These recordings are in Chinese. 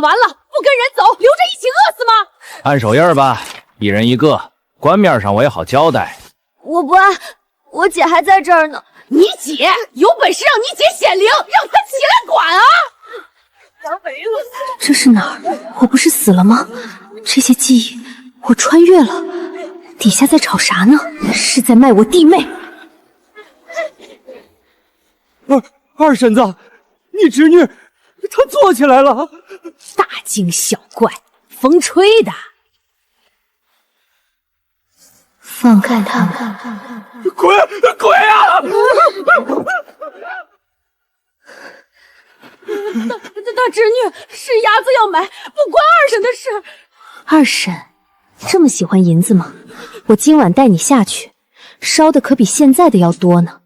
完了，不跟人走，留着一起饿死吗？按手印吧，一人一个，官面上我也好交代。我不按，我姐还在这儿呢。你姐有本事让你姐显灵，让她起来管啊！这是哪儿？我不是死了吗？这些记忆我穿越了，底下在吵啥呢？是在卖我弟妹。二婶子，你侄女她坐起来了。大惊小怪，风吹的。放开他们！滚啊！大侄女是鸭子要买，不关二婶的事。二婶这么喜欢银子吗？我今晚带你下去，烧的可比现在的要多呢。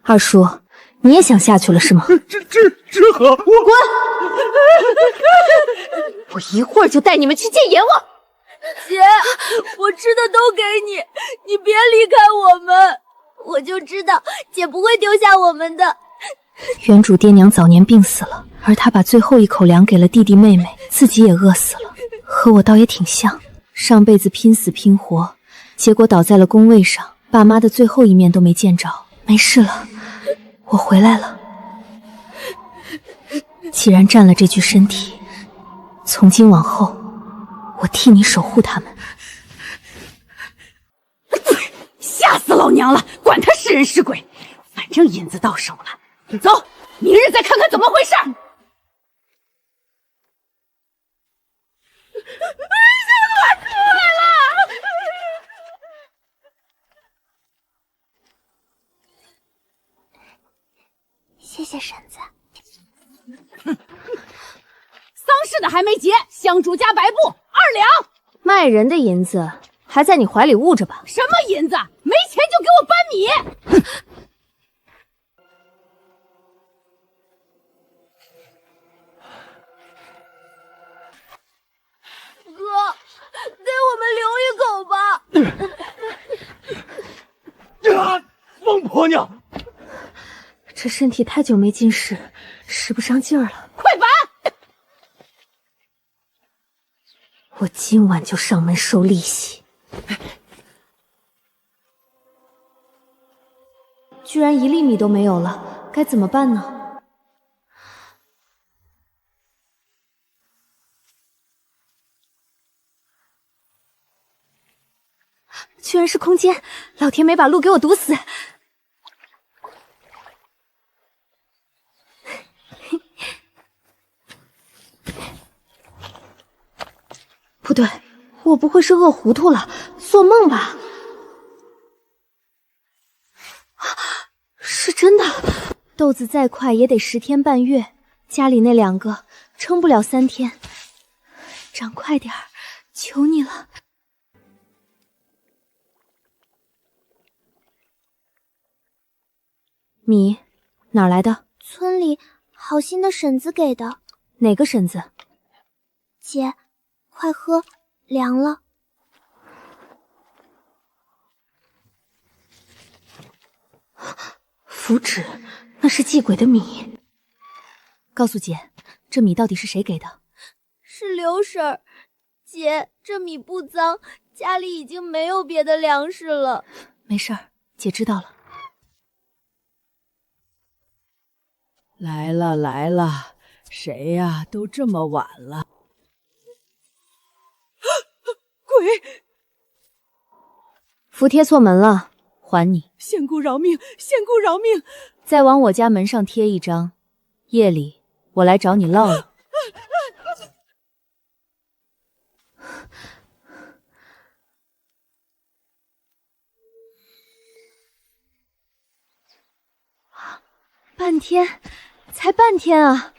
二叔，你也想下去了是吗？知和，我滚！我一会儿就带你们去见阎王。姐，我吃的都给你，你别离开我们。我就知道姐不会丢下我们的。原主爹娘早年病死了，而他把最后一口粮给了弟弟妹妹，自己也饿死了，和我倒也挺像。上辈子拼死拼活，结果倒在了工位上，爸妈的最后一面都没见着。没事了，我回来了。既然占了这具身体，从今往后我替你守护他们。吓死老娘了！管他是人是鬼，反正银子到手了。走，明日再看看怎么回事。吓死我出来了！谢谢婶子。丧事的还没结，香烛加白布2两。卖人的银子还在你怀里捂着吧？什么银子？没钱就给我搬米！哥，给我们留一口吧。疯婆娘！这身体太久没进食，使不上劲儿了。快搬！我今晚就上门收利息。居然1粒米都没有了，该怎么办呢？居然是空间，老天没把路给我堵死。不对，我不会是饿糊涂了，做梦吧？是真的，豆子再快也得10天半月，家里那2个撑不了3天，长快点儿，求你了。米哪儿来的？村里好心的婶子给的。哪个婶子？姐，快喝，凉了。符纸，那是祭鬼的米。告诉姐，这米到底是谁给的？是刘婶儿。姐，这米不脏，家里已经没有别的粮食了。没事儿，姐知道了。来了来了，谁呀？都这么晚了。鬼！符贴错门了，还你。仙姑饶命！仙姑饶命！再往我家门上贴一张，夜里我来找你唠唠。半天，才半天啊！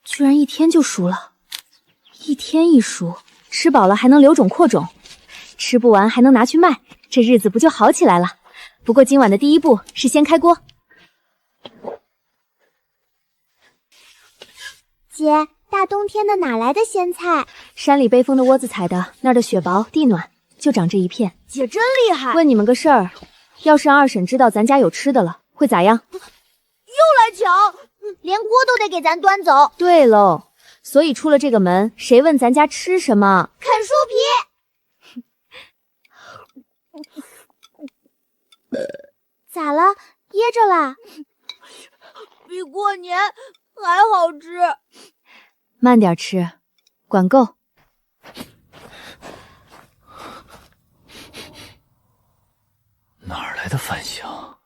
居然1天就熟了，1天一熟，吃饱了还能留种扩种，吃不完还能拿去卖，这日子不就好起来了？不过今晚的第一步是先开锅。姐，大冬天的哪来的鲜菜？山里背风的窝子采的，那儿的雪薄地暖，就长这一片。姐真厉害！问你们个事儿，要是让二婶知道咱家有吃的了，会咋样？又来抢！连锅都得给咱端走。对喽，所以出了这个门，谁问咱家吃什么？啃树皮。咋了？噎着啦？比过年还好吃。慢点吃，管够。哪儿来的饭香？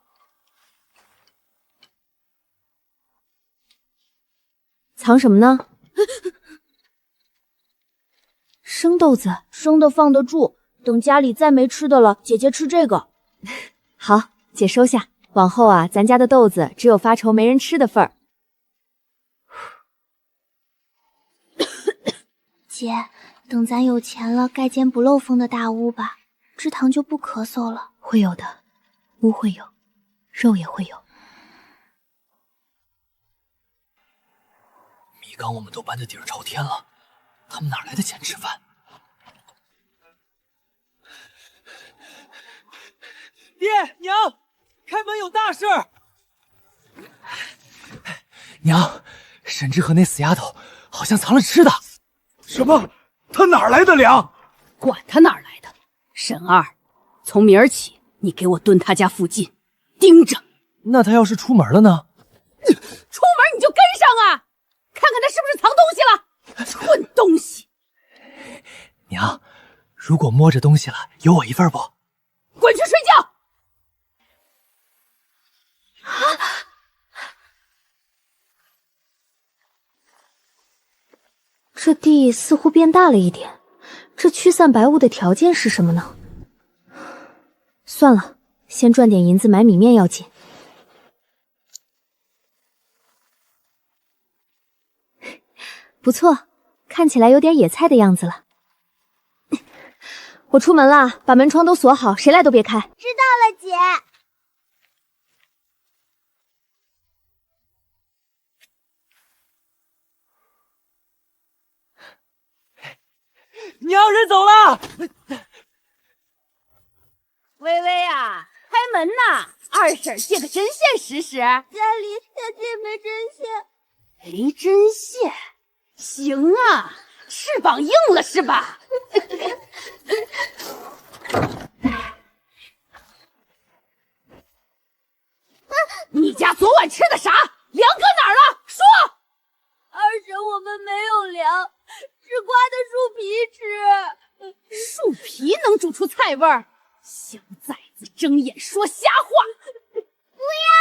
藏什么呢？生豆子，生的放得住，等家里再没吃的了，姐姐吃这个。好，姐收下。往后啊，咱家的豆子只有发愁没人吃的份儿。姐，等咱有钱了，盖间不漏风的大屋吧，芝堂就不咳嗽了。会有的，屋会有，肉也会有。米缸我们都搬得底儿朝天了，他们哪来的钱吃饭？爹娘，开门有大事！娘，沈之和那死丫头好像藏了吃的。什么？他哪来的粮？管他哪儿来的！沈二，从明儿起，你给我蹲他家附近，盯着。那他要是出门了呢？出门你就跟上啊，看看他是不是藏东西了。蠢东西！娘，如果摸着东西了，有我一份不？滚去睡觉！这地似乎变大了一点，这驱散白雾的条件是什么呢？算了，先赚点银子买米面要紧。不错，看起来有点野菜的样子了。我出门了，把门窗都锁好，谁来都别开。知道了，姐。娘，人走了。微微啊，开门呐！二婶借个针线试试。家里也没针线。没针线，行啊，翅膀硬了是吧？你家昨晚吃的啥？粮搁哪儿了？说！二婶，我们没有粮，只刮的树皮吃。树皮能煮出菜味儿？小崽子睁眼说瞎话！不要！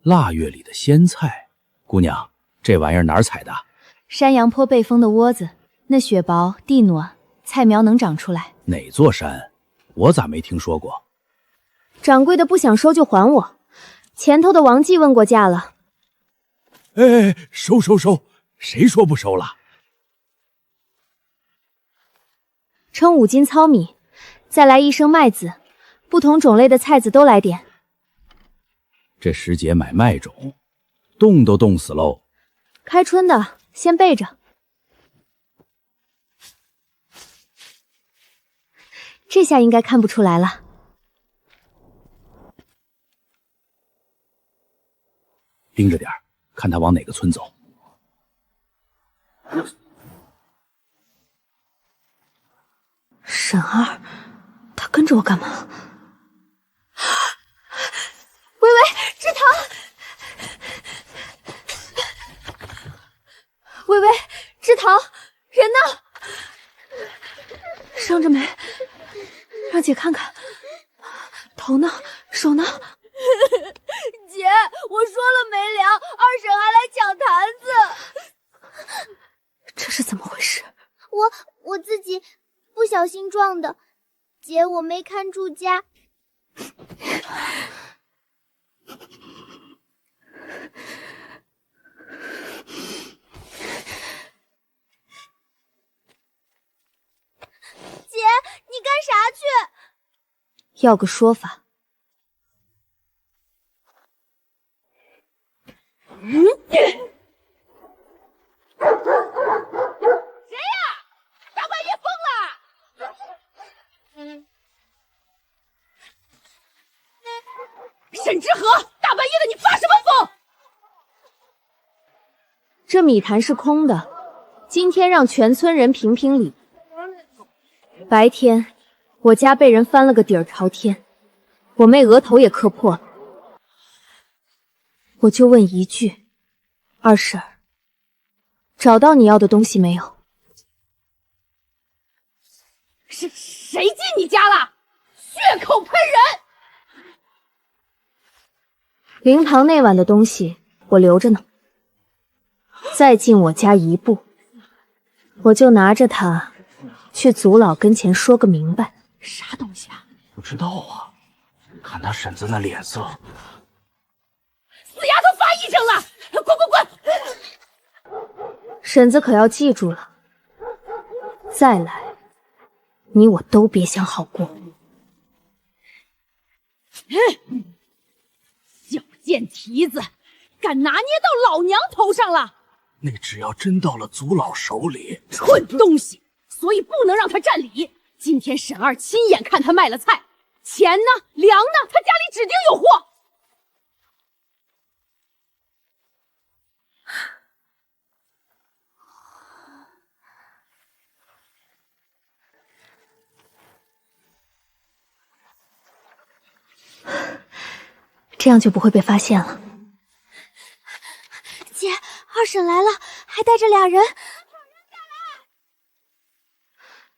腊月里的鲜菜，姑娘，这玩意儿哪儿采的？山阳坡背风的窝子，那雪薄地暖，菜苗能长出来。哪座山？我咋没听说过？掌柜的不想收就还我，前头的王记问过价了。哎，收，谁说不收了？称5斤糙米，再来1升麦子，不同种类的菜籽都来点。这时节买麦种，冻都冻死喽。开春的先备着。这下应该看不出来了。盯着点儿，看他往哪个村走。沈二，他跟着我干嘛？微微，芝堂，微微，芝堂，人呢？伤着没？让姐看看。头呢？手呢？姐，我说了没粮，二婶还来抢坛子。这是怎么回事？我自己不小心撞的，姐，我没看住家。姐，你干啥去？要个说法。谁呀？大半夜疯了！这米坛是空的，今天让全村人评评理。白天我家被人翻了个底儿朝天，我妹额头也磕破了。我就问一句，二婶儿，找到你要的东西没有？谁进你家了？血口喷人！灵堂那晚的东西我留着呢，再进我家一步，我就拿着它去祖老跟前说个明白。啥东西啊？不知道啊，看他婶子那脸色。死丫头发癔症了！滚！婶子可要记住了，再来，你我都别想好过。小贱蹄子，敢拿捏到老娘头上了！那只要真到了祖老手里，蠢东西！所以不能让他占理。今天沈二亲眼看他卖了菜，钱呢？粮呢？他家里指定有货。这样就不会被发现了。姐，二婶来了，还带着俩人。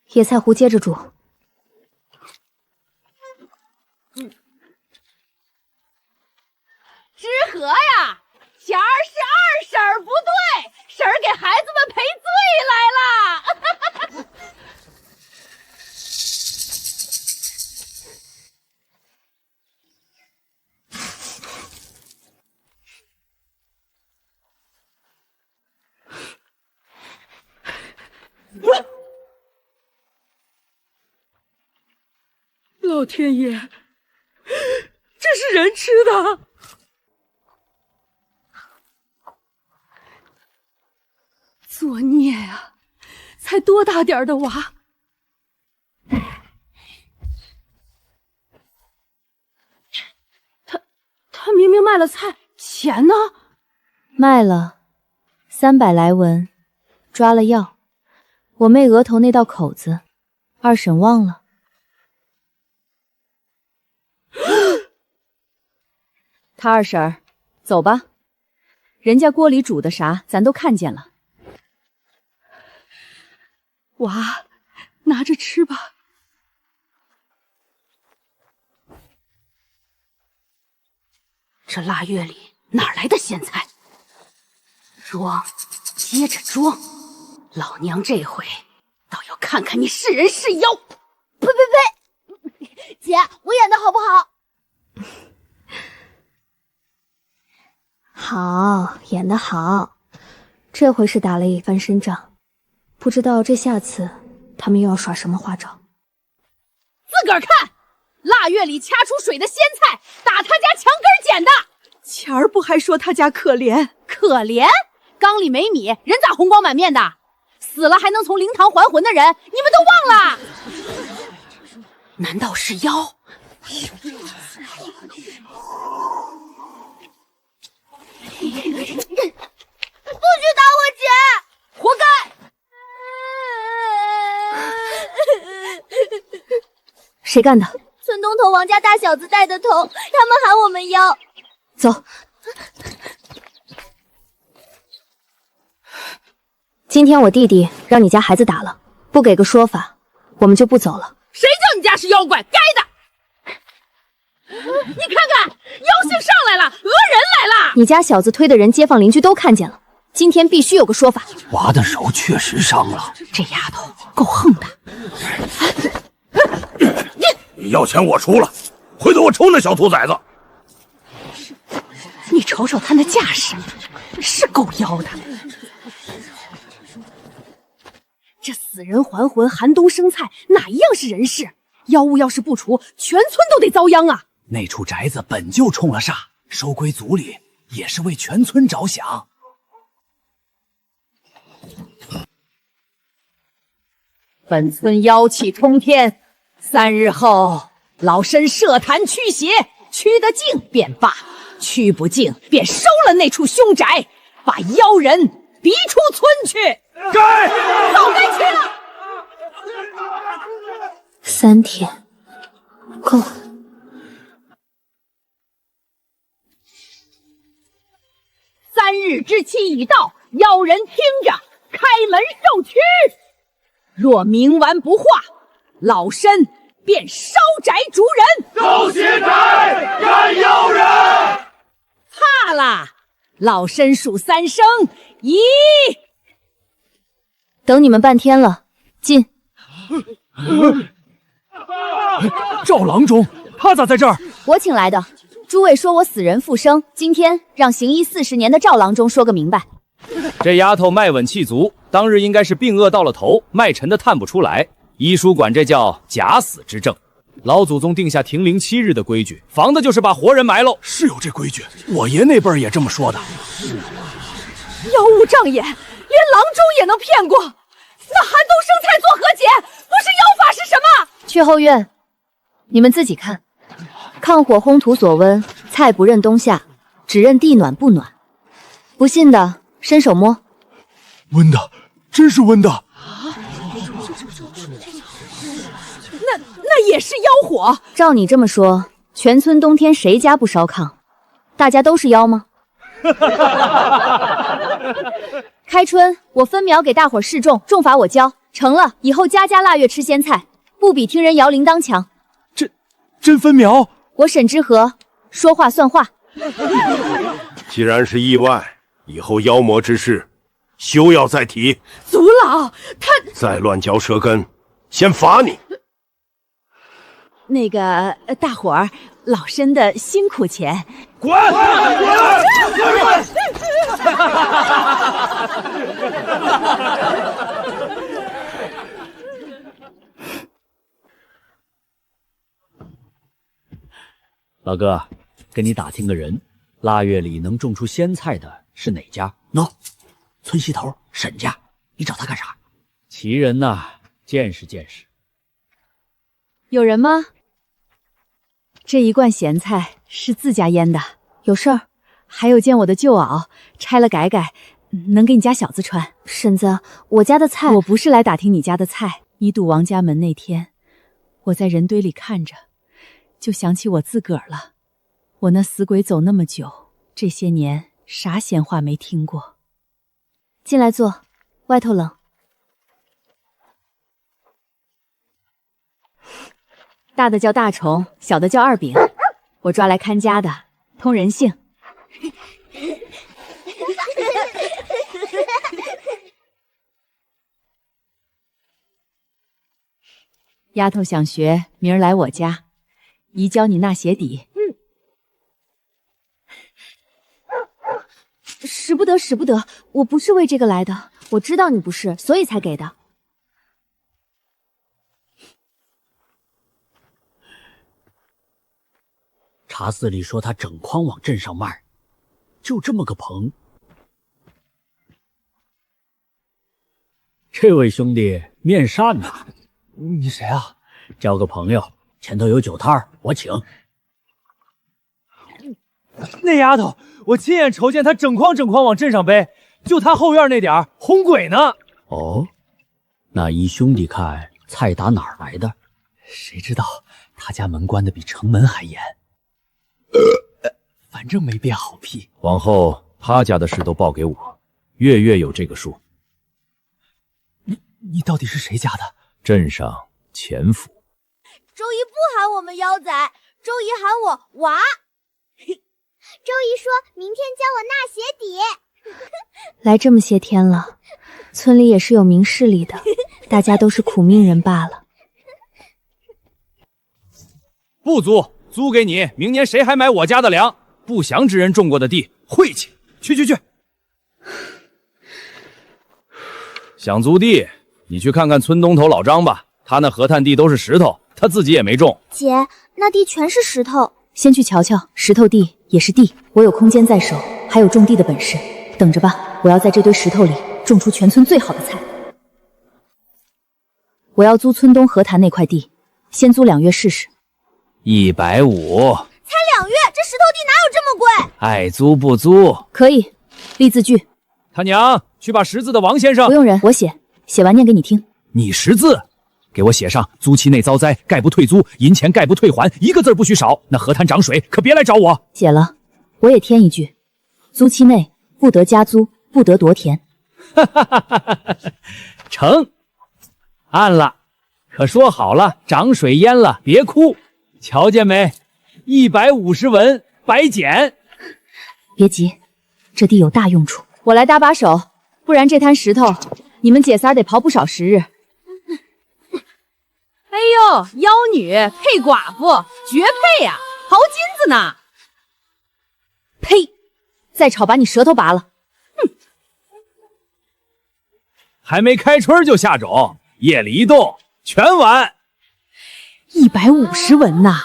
野菜糊接着煮。知和呀，前儿是二婶儿不对，婶儿给孩子们赔罪来了。老天爷，这是人吃的！作孽啊！才多大点儿的娃，他明明卖了菜，钱呢？卖了300来文，抓了药。我妹额头那道口子，二婶忘了。他二婶儿，走吧，人家锅里煮的啥，咱都看见了。娃，拿着吃吧。这腊月里哪来的咸菜？装，接着装，老娘这回倒要看看你是人是妖！呸！姐，我演的好不好？好，演得好，这回是打了一番胜仗，不知道这下次他们又要耍什么花招。自个儿看，腊月里掐出水的鲜菜，打他家墙根捡的。前儿不还说他家可怜？可怜？缸里没米，人咋红光满面的？死了还能从灵堂还魂的人，你们都忘了？难道是妖？不许打我姐！活该！谁干的？村东头王家大小子带的头，他们喊我们妖。走。今天我弟弟让你家孩子打了，不给个说法，我们就不走了。谁叫你家是妖怪？该的！你看看，妖性上来了，讹人来了！你家小子推的人，街坊邻居都看见了，今天必须有个说法。娃的手确实伤了，这丫头够横的。你要钱我出了，回头我抽那小兔崽子。你瞅瞅他那架势，是够妖的。这死人还魂，寒冬生菜，哪一样是人事？妖物要是不除，全村都得遭殃啊！那处宅子本就冲了煞，收归族里也是为全村着想。本村妖气冲天，3日后老身设坛驱邪，驱得净便罢，驱不净便收了那处凶宅，把妖人逼出村去。该早该去了。3天，够了。3日之期已到，妖人听着，开门受屈。若冥顽不化，老身便烧宅逐人。周邪宅干妖人！怕啦，老身数3声，一。等你们半天了，进。赵郎中，他咋在这儿？我请来的。诸位说我死人复生，今天让行医40年的赵郎中说个明白。这丫头卖稳气足，当日应该是病恶到了头，卖沉的探不出来。医书管这叫假死之症。老祖宗定下停灵7日的规矩，防的就是把活人埋喽。是有这规矩，我爷那辈儿也这么说的。妖物障眼，连郎中也能骗过？那寒冬生菜做和解，不是妖法是什么？去后院，你们自己看。抗火烘土所温，菜不认冬夏，只认地暖不暖。不信的，伸手摸。温的，真是温的。那也是妖火。照你这么说，全村冬天谁家不烧炕？大家都是妖吗？开春，我分苗给大伙示众，众法我教，成了以后家家腊月吃鲜菜，不比听人摇铃铛强。真分苗？我沈之和说话算话。既然是意外，以后妖魔之事休要再提。族老，他再乱嚼舌根，先罚你。那个大伙儿，老身的辛苦钱。滚！老哥，跟你打听个人，腊月里能种出鲜菜的是哪家？喏，村西头沈家，你找他干啥？奇人呐，见识见识。有人吗？这一罐咸菜是自家腌的，有事儿？还有件我的旧袄，拆了改改，能给你家小子穿。婶子，我家的菜……我不是来打听你家的菜。你堵王家门那天，我在人堆里看着，就想起我自个儿了。我那死鬼走那么久，这些年啥闲话没听过。进来坐，外头冷。大的叫大虫，小的叫二饼，我抓来看家的，通人性。丫头想学，明儿来我家，姨教你纳鞋底。使不得，使不得，我不是为这个来的，我知道你不是，所以才给的。茶肆里说他整筐往镇上卖，就这么个棚。这位兄弟面善呐，你谁啊？交个朋友，前头有酒摊我请。那丫头，我亲眼瞅见她整筐往镇上背，就她后院那点儿哄鬼呢。哦，那依兄弟看，菜打哪儿来的？谁知道他家门关的比城门还严。反正没变好屁。往后他家的事都报给我，月月有这个数。你到底是谁家的？镇上钱府。周姨不喊我们妖仔，周姨喊我娃。周姨说明天教我纳鞋底。来这么些天了，村里也是有明事理的，大家都是苦命人罢了。不租，租给你，明年谁还买我家的粮？不祥之人种过的地，晦气！去！想租地，你去看看村东头老张吧，他那河滩地都是石头，他自己也没种。姐，那地全是石头。先去瞧瞧，石头地也是地，我有空间在手，还有种地的本事，等着吧，我要在这堆石头里种出全村最好的菜。我要租村东河滩那块地，先租2月试试。150，才2月，这石头地哪有这么贵？爱租不租？可以，立字据，他娘，去把识字的王先生。不用人，我写，写完念给你听。你识字，给我写上：租期内遭灾，概不退租；银钱概不退还，一个字不许少。那河滩涨水，可别来找我。写了，我也添一句：租期内不得加租，不得夺田。成，按了。可说好了，涨水淹了别哭。瞧见没？150文白捡。别急，这地有大用处，我来搭把手，不然这滩石头你们姐仨得刨不少时日。哎呦，妖女配寡妇，绝配呀！淘金子呢。呸！再吵把你舌头拔了。还没开春就下种，夜里一动全完。150文呐，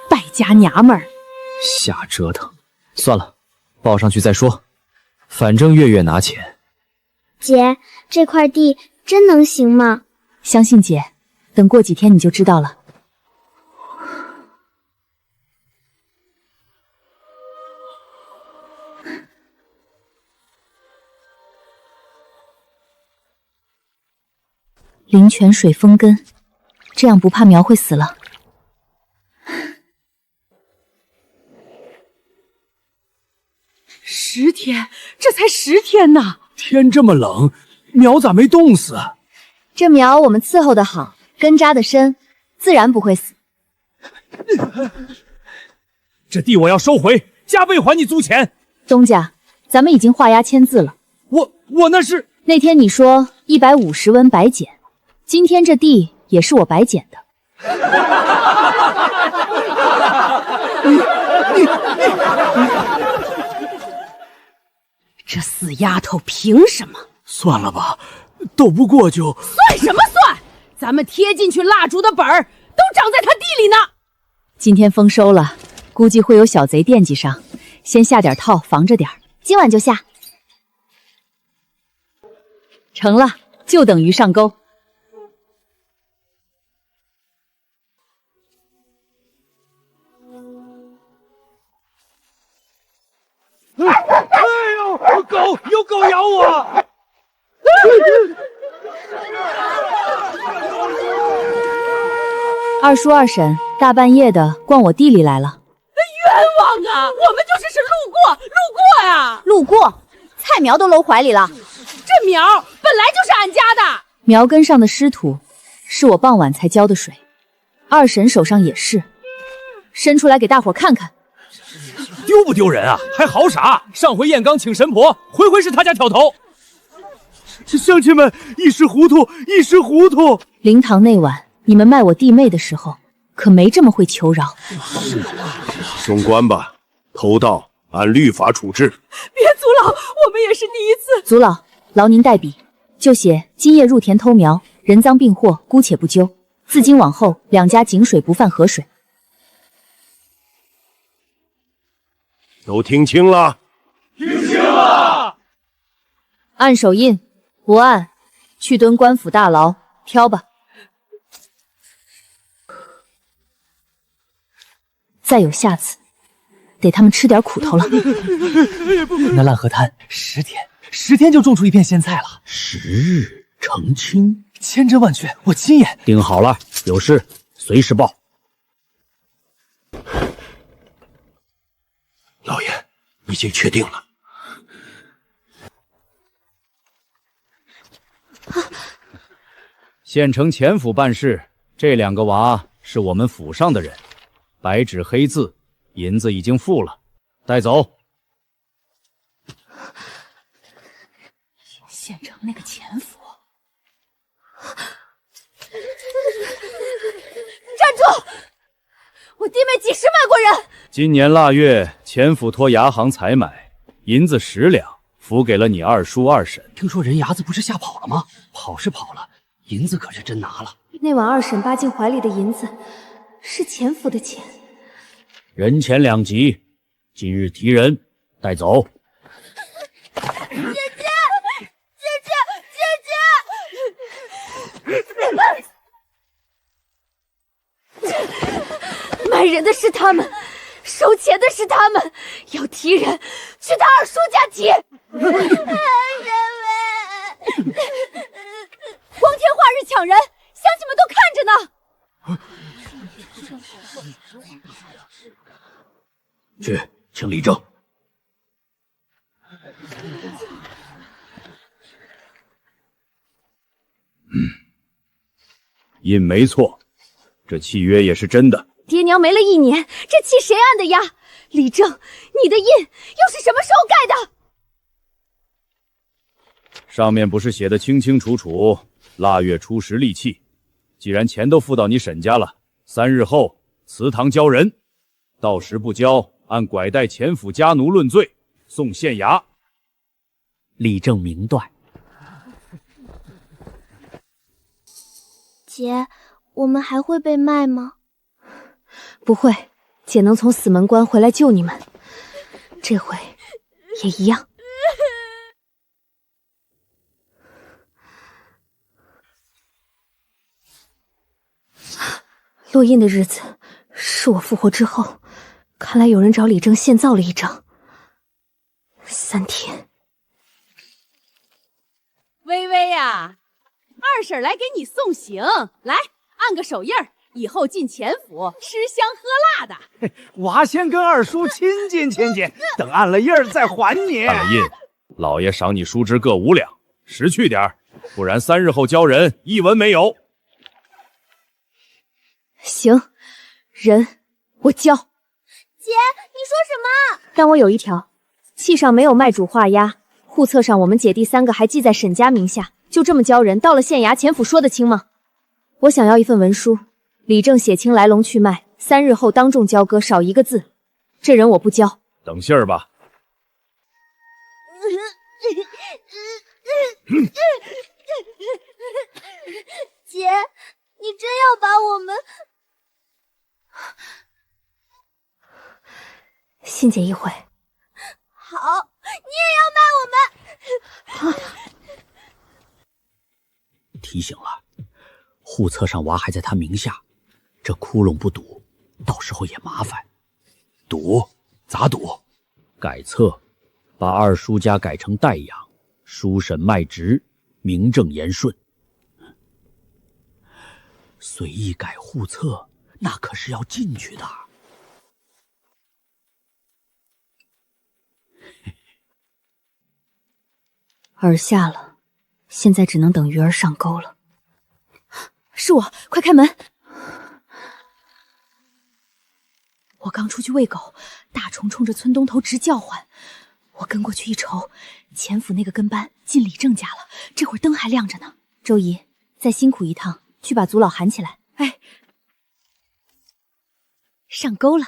败家娘们儿。瞎折腾，算了，报上去再说，反正月月拿钱。姐，这块地真能行吗？相信姐，等过几天你就知道了。灵泉水封根，这样不怕苗会死了。10天，这才10天呐！天这么冷，苗咋没冻死？这苗我们伺候的好，根扎的深，自然不会死。这地我要收回，加倍还你租钱。东家，咱们已经画押签字了。我那是那天你说150文白捡。今天这地也是我白捡的。这死丫头凭什么？算了吧，斗不过就算什么算？咱们贴进去蜡烛的本儿都长在他地里呢。今天丰收了，估计会有小贼惦记上，先下点套防着点儿。今晚就下。成了，就等鱼上钩。哎呦，有狗咬我！二叔二婶大半夜的逛我地里来了。冤枉啊！我们就只是路过呀。路过，菜苗都搂怀里了。这苗本来就是俺家的。苗根上的湿土是我傍晚才浇的水，二婶手上也是。伸出来给大伙看看。丢不丢人啊？还好傻！上回燕刚请神婆，回是他家挑头。乡亲们一时糊涂，一时糊涂。灵堂那晚你们卖我弟妹的时候，可没这么会求饶。送官吧，偷盗按律法处置。别阻挠，我们也是第一次。族老，劳您代笔，就写今夜入田偷苗，人赃并获，姑且不究。自今往后，两家井水不犯河水。都听清了？听清了。按手印，不按，去蹲官府大牢，挑吧。再有下次，得他们吃点苦头了。那烂河滩10天就种出一片鲜菜了。10日成亲，千真万确，我亲眼盯好了，有事随时报。老爷，已经确定了。县城前府办事，这2个娃是我们府上的人，白纸黑字，银子已经付了，带走。县城那个前府，站住！我弟妹几10万过人。今年腊月，前府托牙行采买，银子10两，付给了你二叔二婶。听说人牙子不是吓跑了吗？跑是跑了，银子可是真拿了。那晚二婶扒进怀里的银子，是前府的钱。人钱两急，今日提人带走。卖人的是他们，收钱的是他们，要提人去他二叔家提。二婶去，请立正。印没错，这契约也是真的。爹娘没了1年，这契谁按的呀？李正，你的印又是什么时候盖的？上面不是写的清清楚楚，腊月初10立契。既然钱都付到你沈家了，3日后祠堂交人，到时不交，按拐带钱府家奴论罪，送县衙。李正明断。姐，我们还会被卖吗？不会，姐能从死门关回来救你们，这回也一样。落印的日子是我复活之后，看来有人找李正现造了一张。3天。微微呀，二婶来给你送行，来按个手印儿，以后进钱府吃香喝辣的。娃先跟二叔亲近亲近，等按了印儿再还你。按了印，老爷赏你叔侄各5两，识趣点儿，不然3日后交人一文没有。行，人我交。姐，你说什么？但我有一条，契上没有卖主画押，户册上我们姐弟3个还记在沈家名下，就这么交人，到了县衙钱府说得清吗？我想要一份文书，李正写清来龙去脉，3日后当众交割，少一个字，这人我不交。等信儿吧。姐，你真要把我们……信姐一回。好，你也要卖我们！提醒了，户册上娃还在他名下，这窟窿不堵，到时候也麻烦。堵？咋堵？改册，把二叔家改成代养，叔婶卖职，名正言顺。随意改户册，那可是要进去的。饵下了，现在只能等鱼儿上钩了。是我，快开门！我刚出去喂狗，大虫冲着村东头直叫唤，我跟过去一瞅，钱府那个跟班进李正家了，这会儿灯还亮着呢。周姨，再辛苦一趟，去把族老喊起来。哎，上钩了。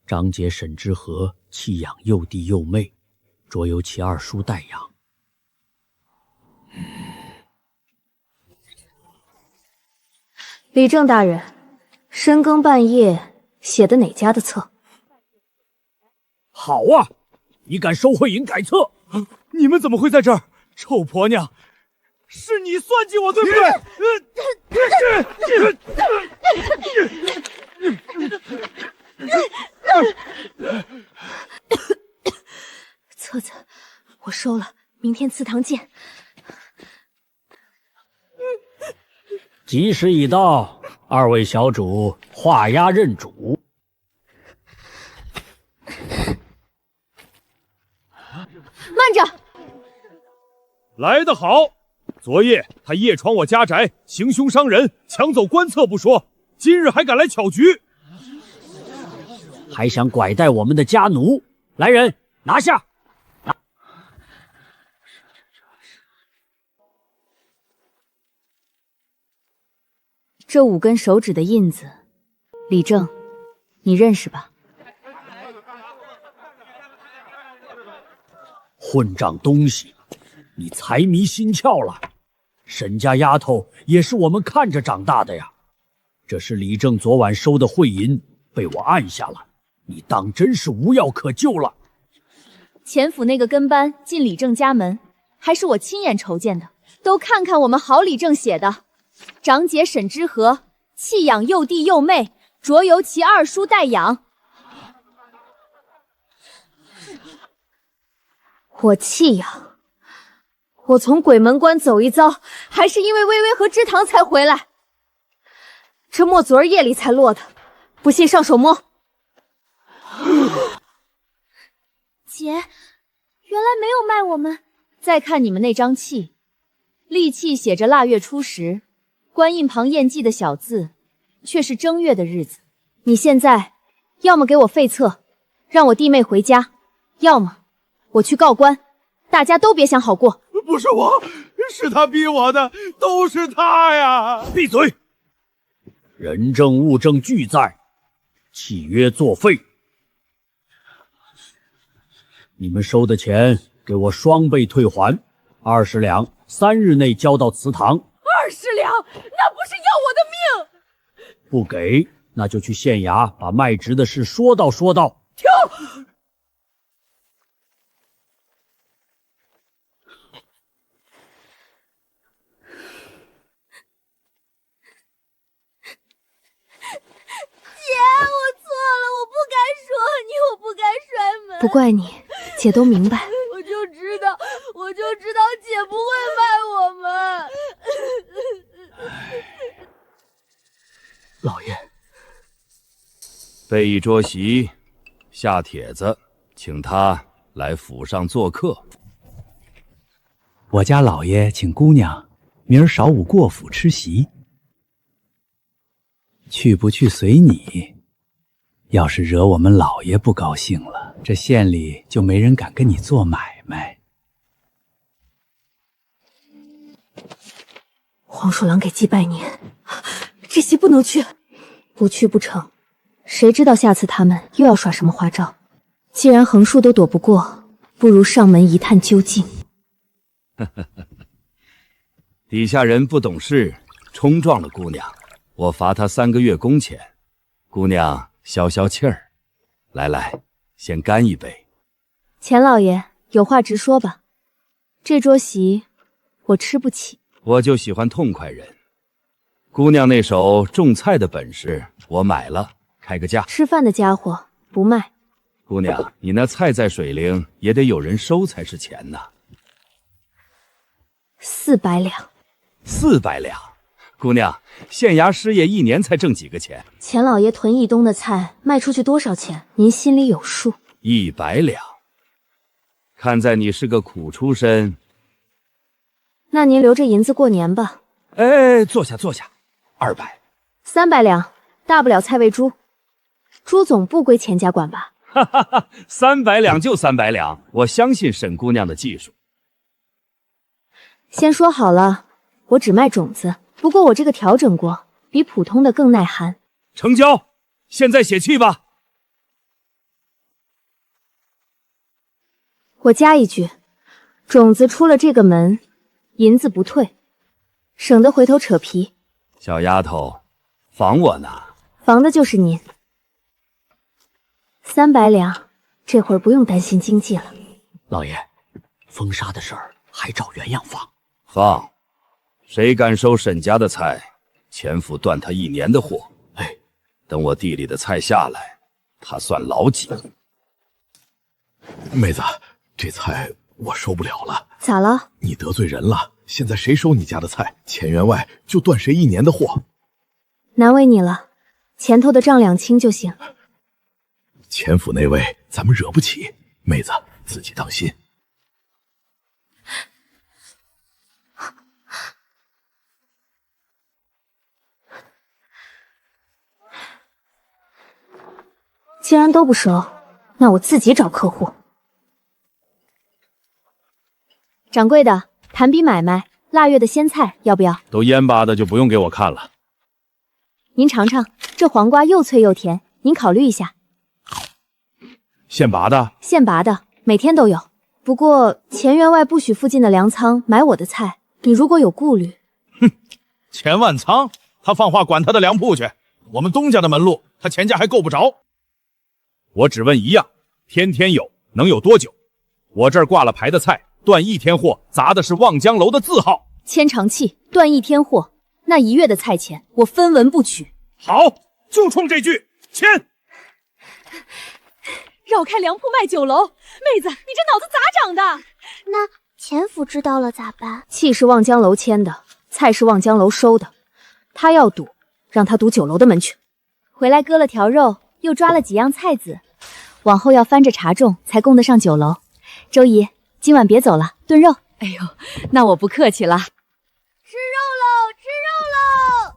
张姐沈之和弃养幼弟幼妹，着由其二叔代养。李正大人，深更半夜写的哪家的册？好啊，你敢收贿引改册？你们怎么会在这儿？臭婆娘，是你算计我对不对？册子我收了，明天祠堂见。吉时已到，二位小主画押认主。慢着！来得好！昨夜他夜闯我家宅，行凶伤人，抢走官册不说，今日还敢来巧局，还想拐带我们的家奴！来人，拿下！这5根手指的印子，李正，你认识吧？混账东西，你财迷心窍了！沈家丫头也是我们看着长大的呀。这是李正昨晚收的贿银，被我按下了，你当真是无药可救了。钱府那个跟班进李正家门，还是我亲眼瞅见的。都看看我们好李正写的。长姐沈之和弃养幼弟幼妹，着由其二叔代养。我弃养，我从鬼门关走一遭，还是因为微微和芝堂才回来。这墨昨儿夜里才落的，不信上手摸。姐，原来没有卖我们。再看你们那张契，利器写着腊月初十，官印旁验记的小字，却是正月的日子。你现在要么给我废册，让我弟妹回家，要么我去告官，大家都别想好过。不是我，是他逼我的，都是他呀！闭嘴！人证物证俱在，契约作废。你们收的钱给我双倍退还，20两，3日内交到祠堂。20两，那不是要我的命！不给，那就去县衙把卖职的事说道说道。停！我错了，我不该说你，我不该摔门。不怪你，姐都明白。我就知道姐不会卖我们。老爷，备一桌席，下帖子，请他来府上做客。我家老爷请姑娘明儿晌午过府吃席，去不去随你。要是惹我们老爷不高兴了，这县里就没人敢跟你做买卖。黄鼠狼给鸡拜年，这席不能去，不去不成。谁知道下次他们又要耍什么花招？既然横竖都躲不过，不如上门一探究竟。底下人不懂事，冲撞了姑娘，我罚他3个月工钱。姑娘消消气儿，来，先干一杯。钱老爷有话直说吧，这桌席我吃不起。我就喜欢痛快人。姑娘那手种菜的本事我买了，开个价。吃饭的家伙不卖。姑娘，你那菜在水灵，也得有人收才是钱呐。400两。400两。姑娘，县衙失业1年才挣几个钱？钱老爷屯义东的菜卖出去多少钱？您心里有数。100两。看在你是个苦出身，那您留着银子过年吧。哎，坐下，200。300两，大不了菜喂猪，猪总不归钱家管吧？哈哈哈，300两就300两，我相信沈姑娘的技术。先说好了，我只卖种子。不过我这个调整过，比普通的更耐寒。成交，现在写契吧。我加一句，种子出了这个门，银子不退，省得回头扯皮。小丫头，防我呢？防的就是您。300两，这会儿不用担心经济了。老爷，封杀的事儿还照原样放。放。谁敢收沈家的菜，钱府断他1年的货。哎，等我地里的菜下来，他算老几。妹子，这菜我收不了了。咋了？你得罪人了，现在谁收你家的菜，钱员外就断谁1年的货。难为你了，前头的账2清就行。钱府那位咱们惹不起，妹子自己当心。既然都不收，那我自己找客户。掌柜的，谈笔买卖，腊月的鲜菜要不要？都蔫巴的就不用给我看了。您尝尝，这黄瓜又脆又甜，您考虑一下。现拔的？现拔的，每天都有。不过钱员外不许附近的粮仓买我的菜，你如果有顾虑……哼，钱万仓，他放话管他的粮铺去。我们东家的门路，他钱家还够不着。我只问一样，天天有，能有多久？我这儿挂了牌的菜，断1天货，砸的是望江楼的字号。签长契，断1天货，那1月的菜钱我分文不取。好，就冲这句，签。绕开粮铺卖酒楼，妹子，你这脑子咋长的？那钱府知道了咋办？契是望江楼签的，菜是望江楼收的，他要赌，让他堵酒楼的门去。回来割了条肉，又抓了几样菜籽，往后要翻着茶盅才供得上酒楼。周姨，今晚别走了，炖肉。哎呦，那我不客气了。吃肉喽，吃肉喽！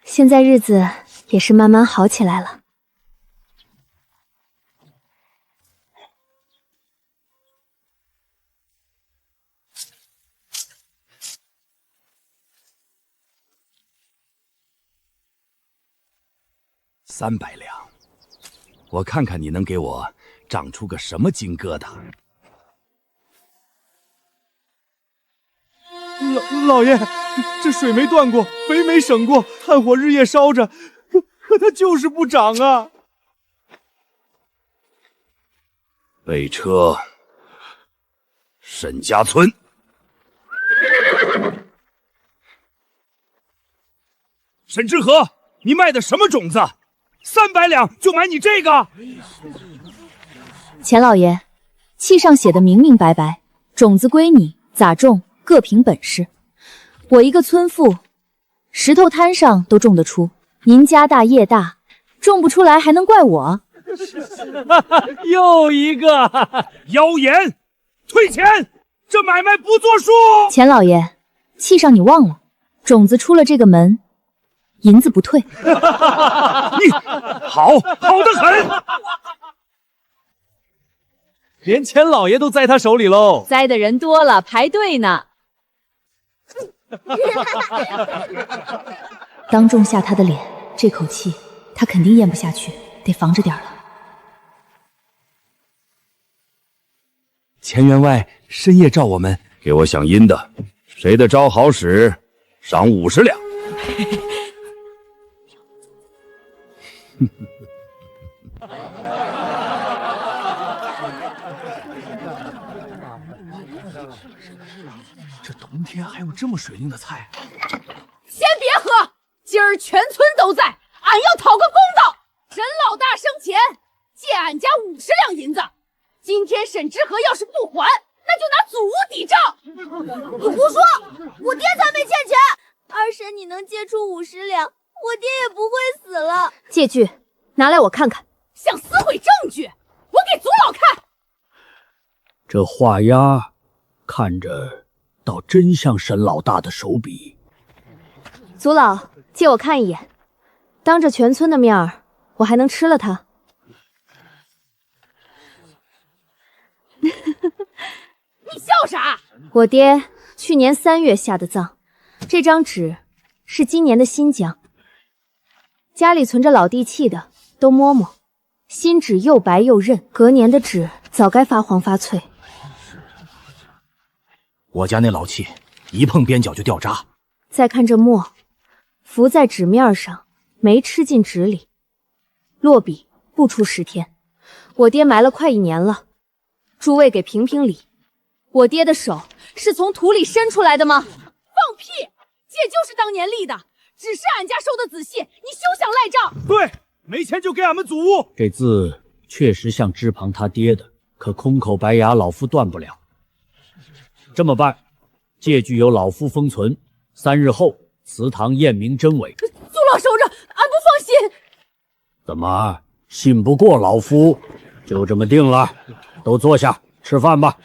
现在日子也是慢慢好起来了。300两，我看看你能给我长出个什么金疙瘩。老爷，这水没断过，肥没省过，炭火日夜烧着，可它就是不长啊！备车，沈家村。沈之和，你卖的什么种子？300两就买你这个？钱老爷，契上写的明明白白，种子归你，咋种各凭本事。我一个村妇，石头滩上都种得出，您家大业大，种不出来还能怪我？又一个妖言，退钱！这买卖不作数。钱老爷，契上你忘了，种子出了这个门，银子不退。你好得很，连钱老爷都在他手里喽。栽的人多了，排队呢。当众下他的脸，这口气他肯定咽不下去，得防着点了。钱员外深夜召我们，给我响阴的，谁的招好使，赏50两。这冬天还有这么水灵的菜？先别喝，今儿全村都在，俺要讨个公道。沈老大生前借俺家50两银子，今天沈之和要是不还，那就拿祖屋抵账。你胡说，我爹才没欠钱。二婶，你能借出50两，我爹也不会死了。借据拿来我看看。想撕毁证据，我给祖老看。这画押看着倒真像沈老大的手笔。祖老，借我看一眼，当着全村的面儿，我还能吃了它？你笑啥？我爹去年3月下的葬，这张纸是今年的新浆。家里存着老地契的，都摸摸，新纸又白又韧，隔年的纸早该发黄发脆。我家那老契，一碰边角就掉渣。再看这墨，浮在纸面上，没吃进纸里，落笔不出10天。我爹埋了快1年了，诸位给评评理，我爹的手是从土里伸出来的吗？放屁！借就是当年立的，只是俺家收的仔细，你休想赖账。对，没钱就给俺们祖屋。这字确实像支旁他爹的，可空口白牙老夫断不了。这么办，借据由老夫封存，3日后祠堂验明真伪。祖老收着，俺不放心。怎么信不过老夫？就这么定了，都坐下吃饭吧。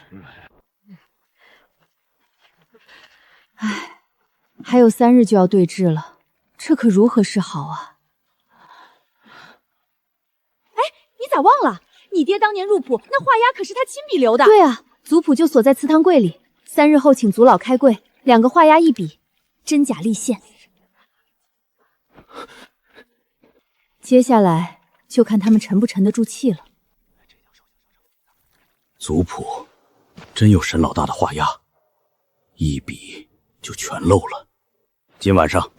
唉，还有3日就要对峙了，这可如何是好啊？哎，你咋忘了？你爹当年入谱，那画押可是他亲笔留的。对啊，族谱就锁在祠堂柜里，3日后请祖老开柜，2个画押一笔，真假立现。接下来就看他们沉不沉得住气了。族谱真有沈老大的画押，一笔就全漏了。今晚上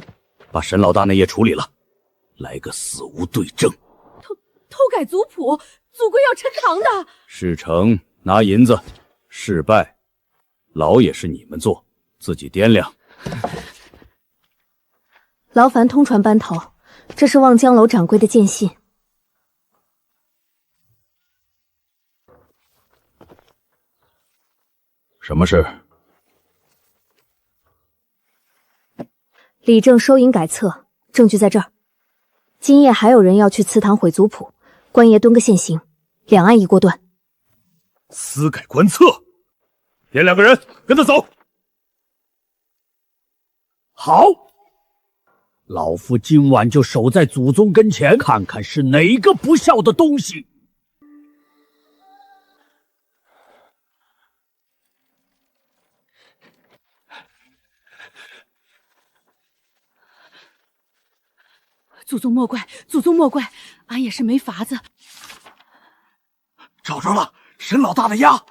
把沈老大那页处理了，来个死无对证。偷改族谱，祖贵要沉堂的。事成拿银子，事败牢也是你们做，自己掂量。劳烦通传班头，这是望江楼掌柜的见信。什么事？李正收银改册，证据在这儿。今夜还有人要去祠堂毁族谱，官爷蹲个现行，两案一锅端。私改官册，点2个人跟他走。好，老夫今晚就守在祖宗跟前，看看是哪个不孝的东西。祖宗莫怪，祖宗莫怪，俺也是没法子。找着了，沈老大的鸭。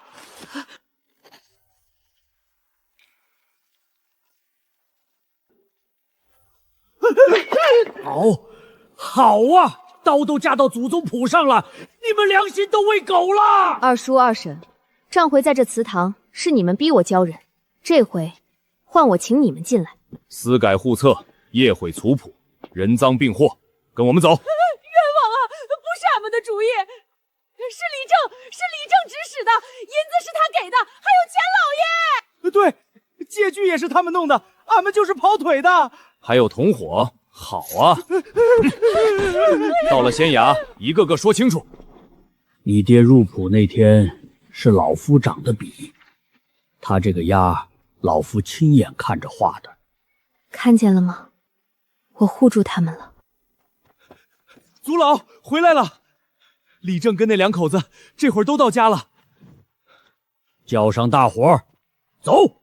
好啊，刀都架到祖宗谱上了，你们良心都喂狗了。二叔二婶，上回在这祠堂是你们逼我交人，这回换我请你们进来。私改户册，夜毁族谱，人赃并获，跟我们走。冤枉啊！不是俺们的主意，是李正指使的，银子是他给的，还有钱老爷。对，借据也是他们弄的，俺们就是跑腿的。还有同伙，好啊！到了仙崖，一个个说清楚。你爹入谱那天是老夫长的笔，他这个鸭，老夫亲眼看着画的。看见了吗？我护住他们了。祖老回来了，李正跟那2口子这会儿都到家了。叫上大伙儿，走。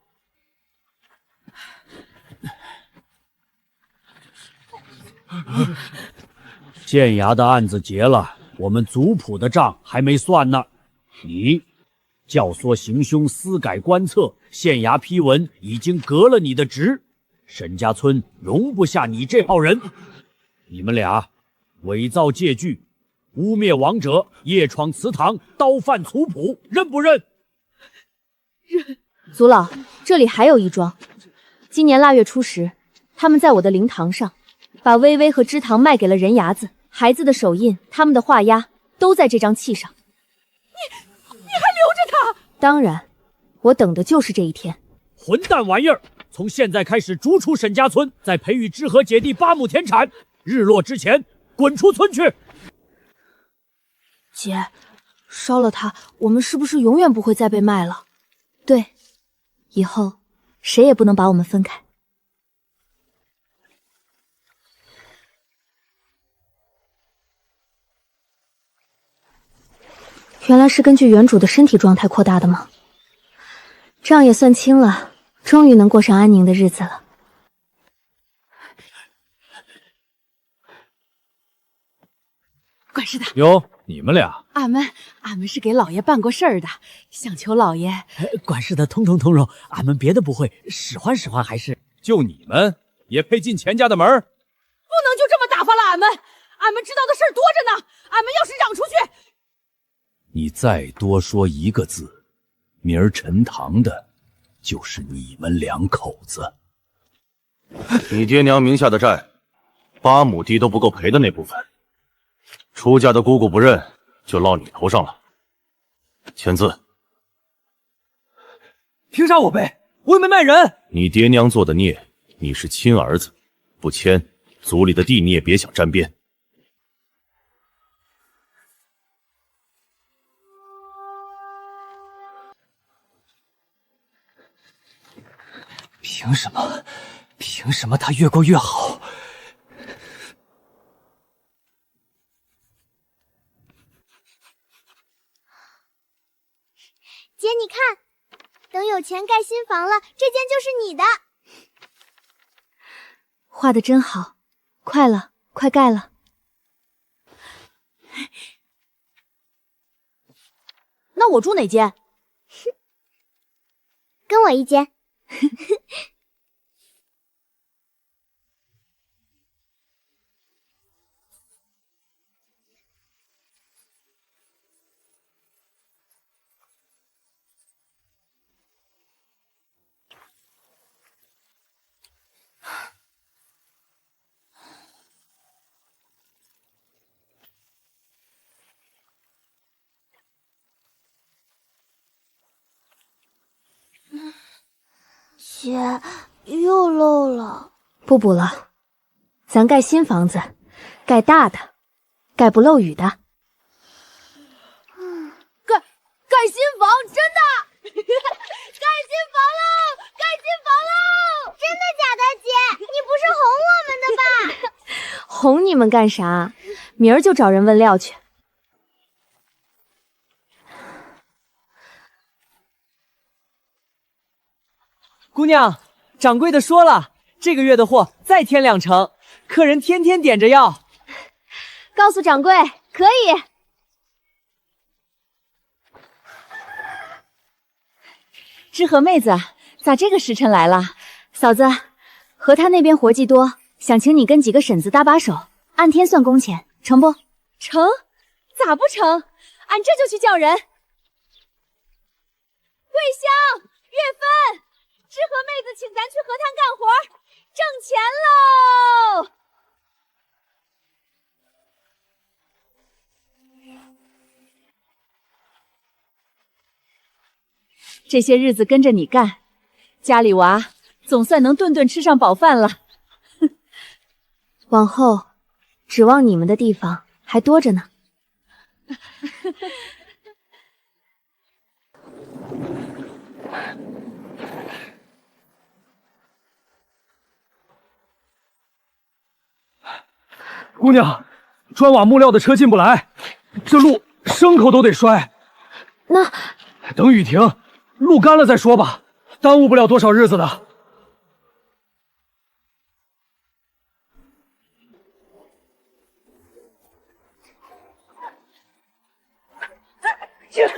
县衙的案子结了，我们族谱的账还没算呢。你教唆行凶，私改官册，县衙批文已经革了你的职，沈家村容不下你这号人。你们俩伪造借据，污蔑亡者，夜闯祠堂，刀犯族谱，认不认？认。族老，这里还有一桩。今年腊月初10，他们在我的灵堂上，把微微和芝堂卖给了人牙子，孩子的手印，他们的画押都在这张契上。你还留着他？当然，我等的就是这一天。混蛋玩意儿！从现在开始逐出沈家村，再培育知和姐弟8亩田产，日落之前滚出村去。姐，烧了它，我们是不是永远不会再被卖了？对，以后谁也不能把我们分开。原来是根据原主的身体状态扩大的吗？账也算清了，终于能过上安宁的日子了。管事的哟，你们俩，俺们是给老爷办过事儿的，想求老爷。管事的通融，俺们别的不会，使唤使唤还是。就你们也配进钱家的门？不能就这么打发了俺们，俺们知道的事儿多着呢。俺们要是嚷出去，你再多说一个字，明儿陈塘的就是你们2口子。你爹娘名下的债，8亩地都不够赔的那部分，出嫁的姑姑不认，就落你头上了。签字。凭啥我背？我又没卖人。你爹娘做的孽，你是亲儿子，不签，族里的地你也别想沾边。凭什么？凭什么他越过越好？姐，你看，等有钱盖新房了，这间就是你的。画的真好，快了，快盖了。那我住哪间？跟我一间。姐，又漏了。不补了，咱盖新房子，盖大的，盖不漏雨的。盖新房，真的！盖新房喽！盖新房喽！真的假的，姐？你不是哄我们的吧？哄你们干啥？明儿就找人问料去。姑娘，掌柜的说了，这个月的货再添2成，客人天天点着要。告诉掌柜，可以。知和妹子，咋这个时辰来了？嫂子，和他那边活计多，想请你跟几个婶子搭把手，按天算工钱，成不？成？咋不成？俺这就去叫人。桂香、月芬，知和妹子请咱去河滩干活，挣钱喽！这些日子跟着你干，家里娃总算能顿顿吃上饱饭了。往后指望你们的地方还多着呢。姑娘，砖瓦木料的车进不来，这路牲口都得摔。那等雨停，路干了再说吧，耽误不了多少日子的。这河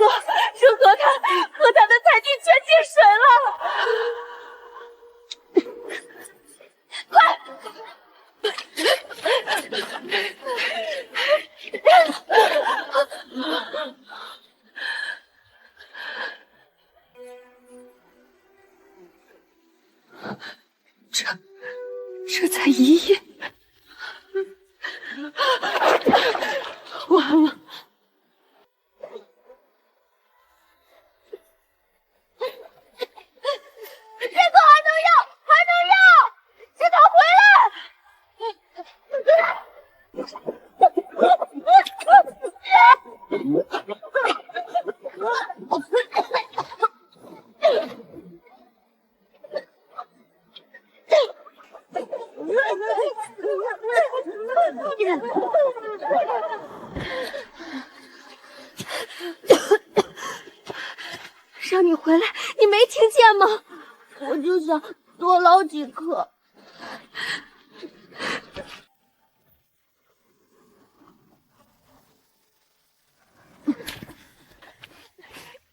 滩的菜地全进水了！这才1夜，完了！这个还能要，是他回来！让你回来，你没听见吗？我就想多捞几颗。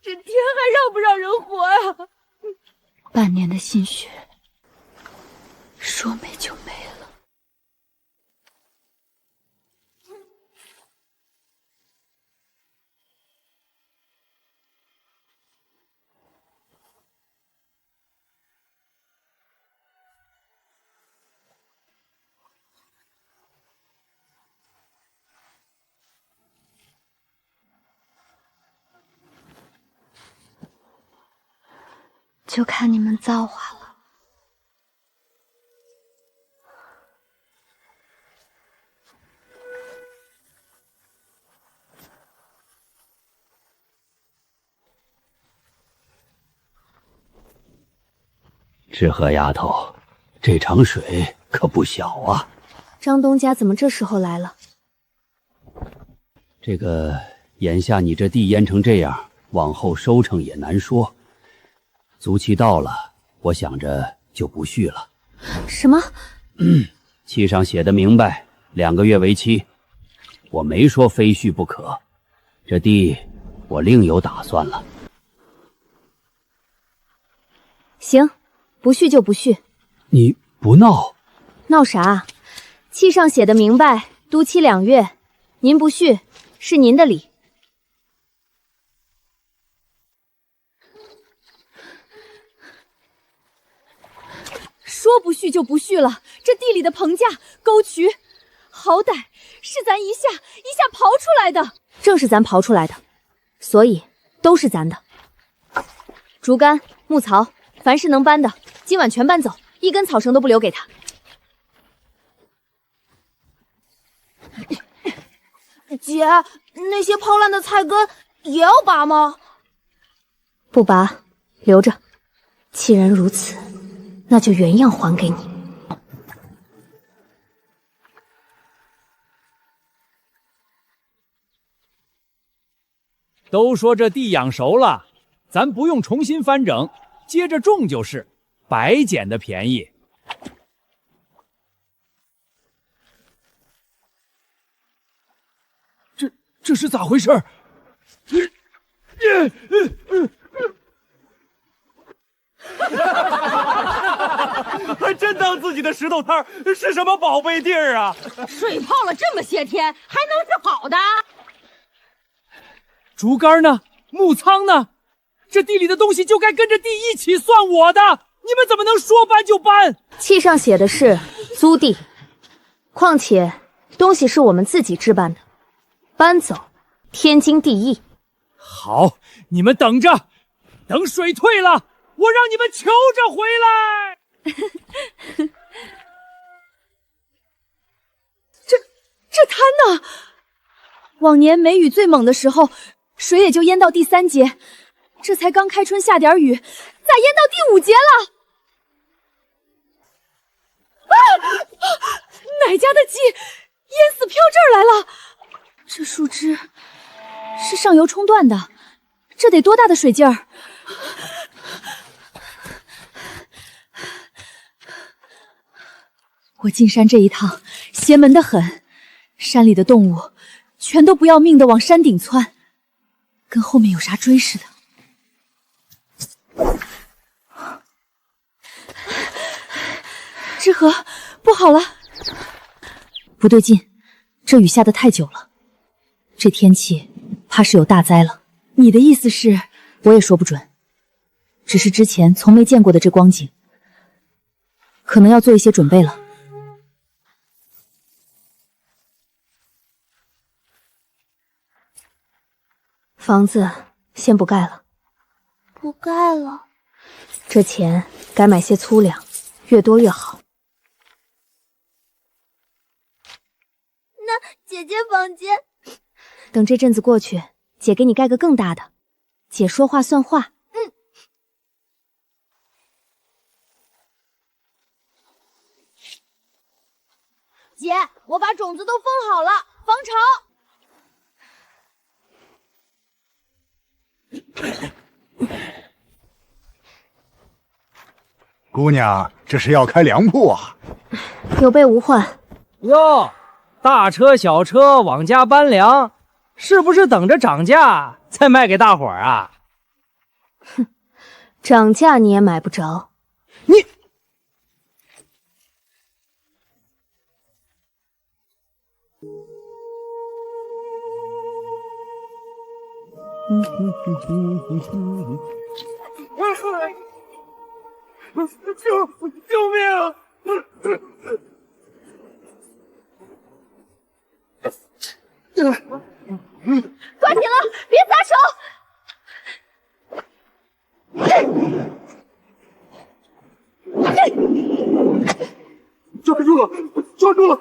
这天还让不让人活呀？半年的心血，说没就没了。就看你们造化了。知和丫头，这场水可不小啊！张东家怎么这时候来了？这个眼下你这地淹成这样，往后收成也难说。租期到了，我想着就不续了。什么？契上写的明白，2个月为期。我没说非续不可，这地我另有打算了。行，不续就不续。你不闹？闹啥？契上写的明白，都期2月，您不续是您的理。说不续就不续了，这地里的棚架、沟渠，好歹是咱一下刨出来的。正是咱刨出来的，所以都是咱的。竹竿、木槽、凡是能搬的，今晚全搬走，一根草绳都不留给他。姐，那些泡烂的菜根也要拔吗？不拔，留着。既然如此，那就原样还给你。都说这地养熟了，咱不用重新翻整，接着种就是，白捡的便宜。这是咋回事？还真当自己的石头摊是什么宝贝地儿啊！水泡了这么些天，还能是好的？竹竿呢？木仓呢？这地里的东西就该跟着地一起算我的，你们怎么能说搬就搬？契上写的是租地，况且东西是我们自己置办的，搬走天经地义。好，你们等着，等水退了，我让你们求着回来。这滩呢？往年梅雨最猛的时候，水也就淹到第3节，这才刚开春下点雨，咋淹到第5节了？哪家的鸡淹死飘这儿来了？这树枝是上游冲断的，这得多大的水劲儿？我进山这一趟邪门得很，山里的动物全都不要命的往山顶窜，跟后面有啥追似的。知和，不好了！不对劲，这雨下得太久了，这天气怕是有大灾了。你的意思是？我也说不准，只是之前从没见过的这光景，可能要做一些准备了。房子先不盖了，不盖了。这钱该买些粗粮，越多越好。那姐姐房间，等这阵子过去，姐给你盖个更大的。姐说话算话。姐，我把种子都封好了，防潮。姑娘，这是要开粮铺啊？有备无患。哟，大车小车往家搬粮，是不是等着涨价再卖给大伙儿啊？哼，涨价你也买不着。你救命啊！抓紧了，别撒手！抓住了，抓住了！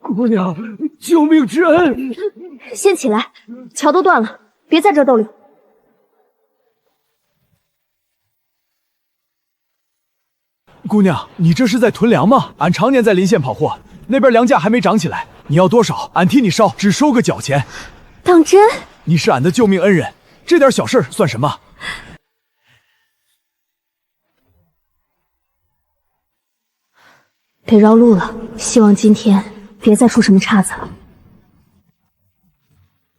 姑娘，救命之恩！先起来，桥都断了，别在这儿逗留。姑娘，你这是在囤粮吗？俺常年在临县跑货，那边粮价还没涨起来，你要多少，俺替你烧，只收个脚钱。当真？你是俺的救命恩人，这点小事算什么？得绕路了，希望今天别再出什么岔子了。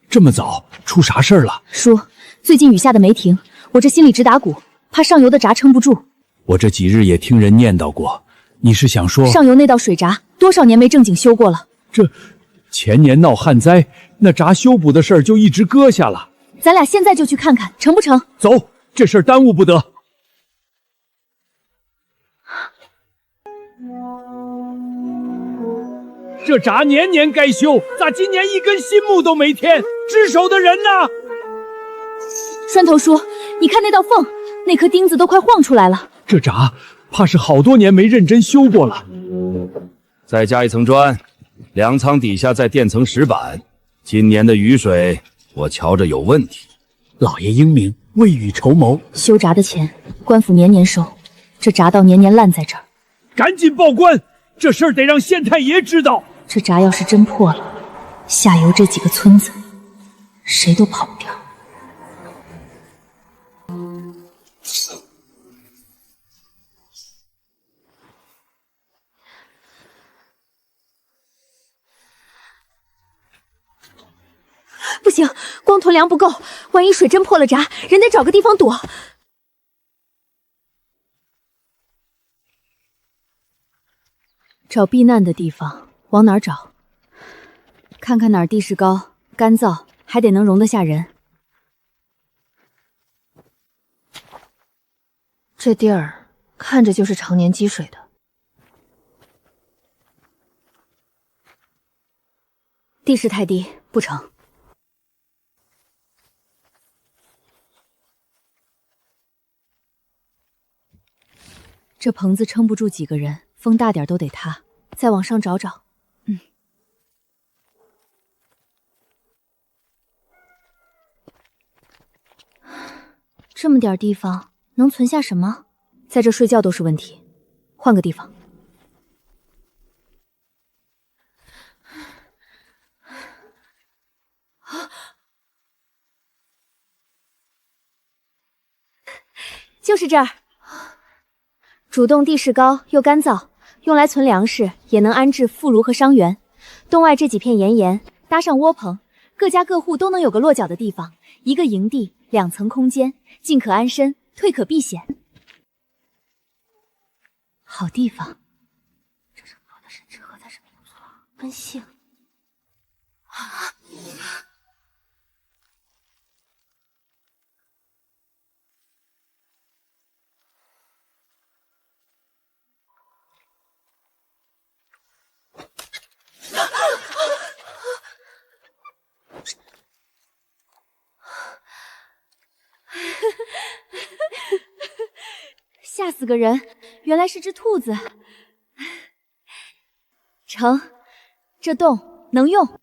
这么早，出啥事儿了？叔，最近雨下的没停，我这心里直打鼓，怕上游的闸撑不住。我这几日也听人念叨过，你是想说上游那道水闸多少年没正经修过了？这前年闹旱灾，那闸修补的事儿就一直搁下了。咱俩现在就去看看，成不成？走，这事儿耽误不得。这闸年年该修，咋今年一根新木都没添？值守的人呢？栓头叔，你看那道缝，那颗钉子都快晃出来了。这闸怕是好多年没认真修过了。再加一层砖，粮仓底下再垫层石板。今年的雨水我瞧着有问题。老爷英明，未雨绸缪。修闸的钱，官府年年收，这闸道年年烂在这儿。赶紧报官，这事儿得让县太爷知道。这闸要是真破了，下游这几个村子，谁都跑不掉。不行，光囤粮不够，万一水真破了闸，人得找个地方躲。找避难的地方，往哪儿找？看看哪儿地势高、干燥，还得能容得下人。这地儿看着就是常年积水的。地势太低，不成。这棚子撑不住几个人，风大点都得塌。再往上找找。这么点地方能存下什么？在这睡觉都是问题，换个地方。就是这儿。主洞地势高又干燥，用来存粮食，也能安置妇孺和伤员。洞外这几片岩岩搭上窝棚，各家各户都能有个落脚的地方。一个营地，2层空间，进可安身，退可避险。好地方。这是我的神之河在什么因素啊？温性。吓死个人，原来是只兔子。成，这洞能用。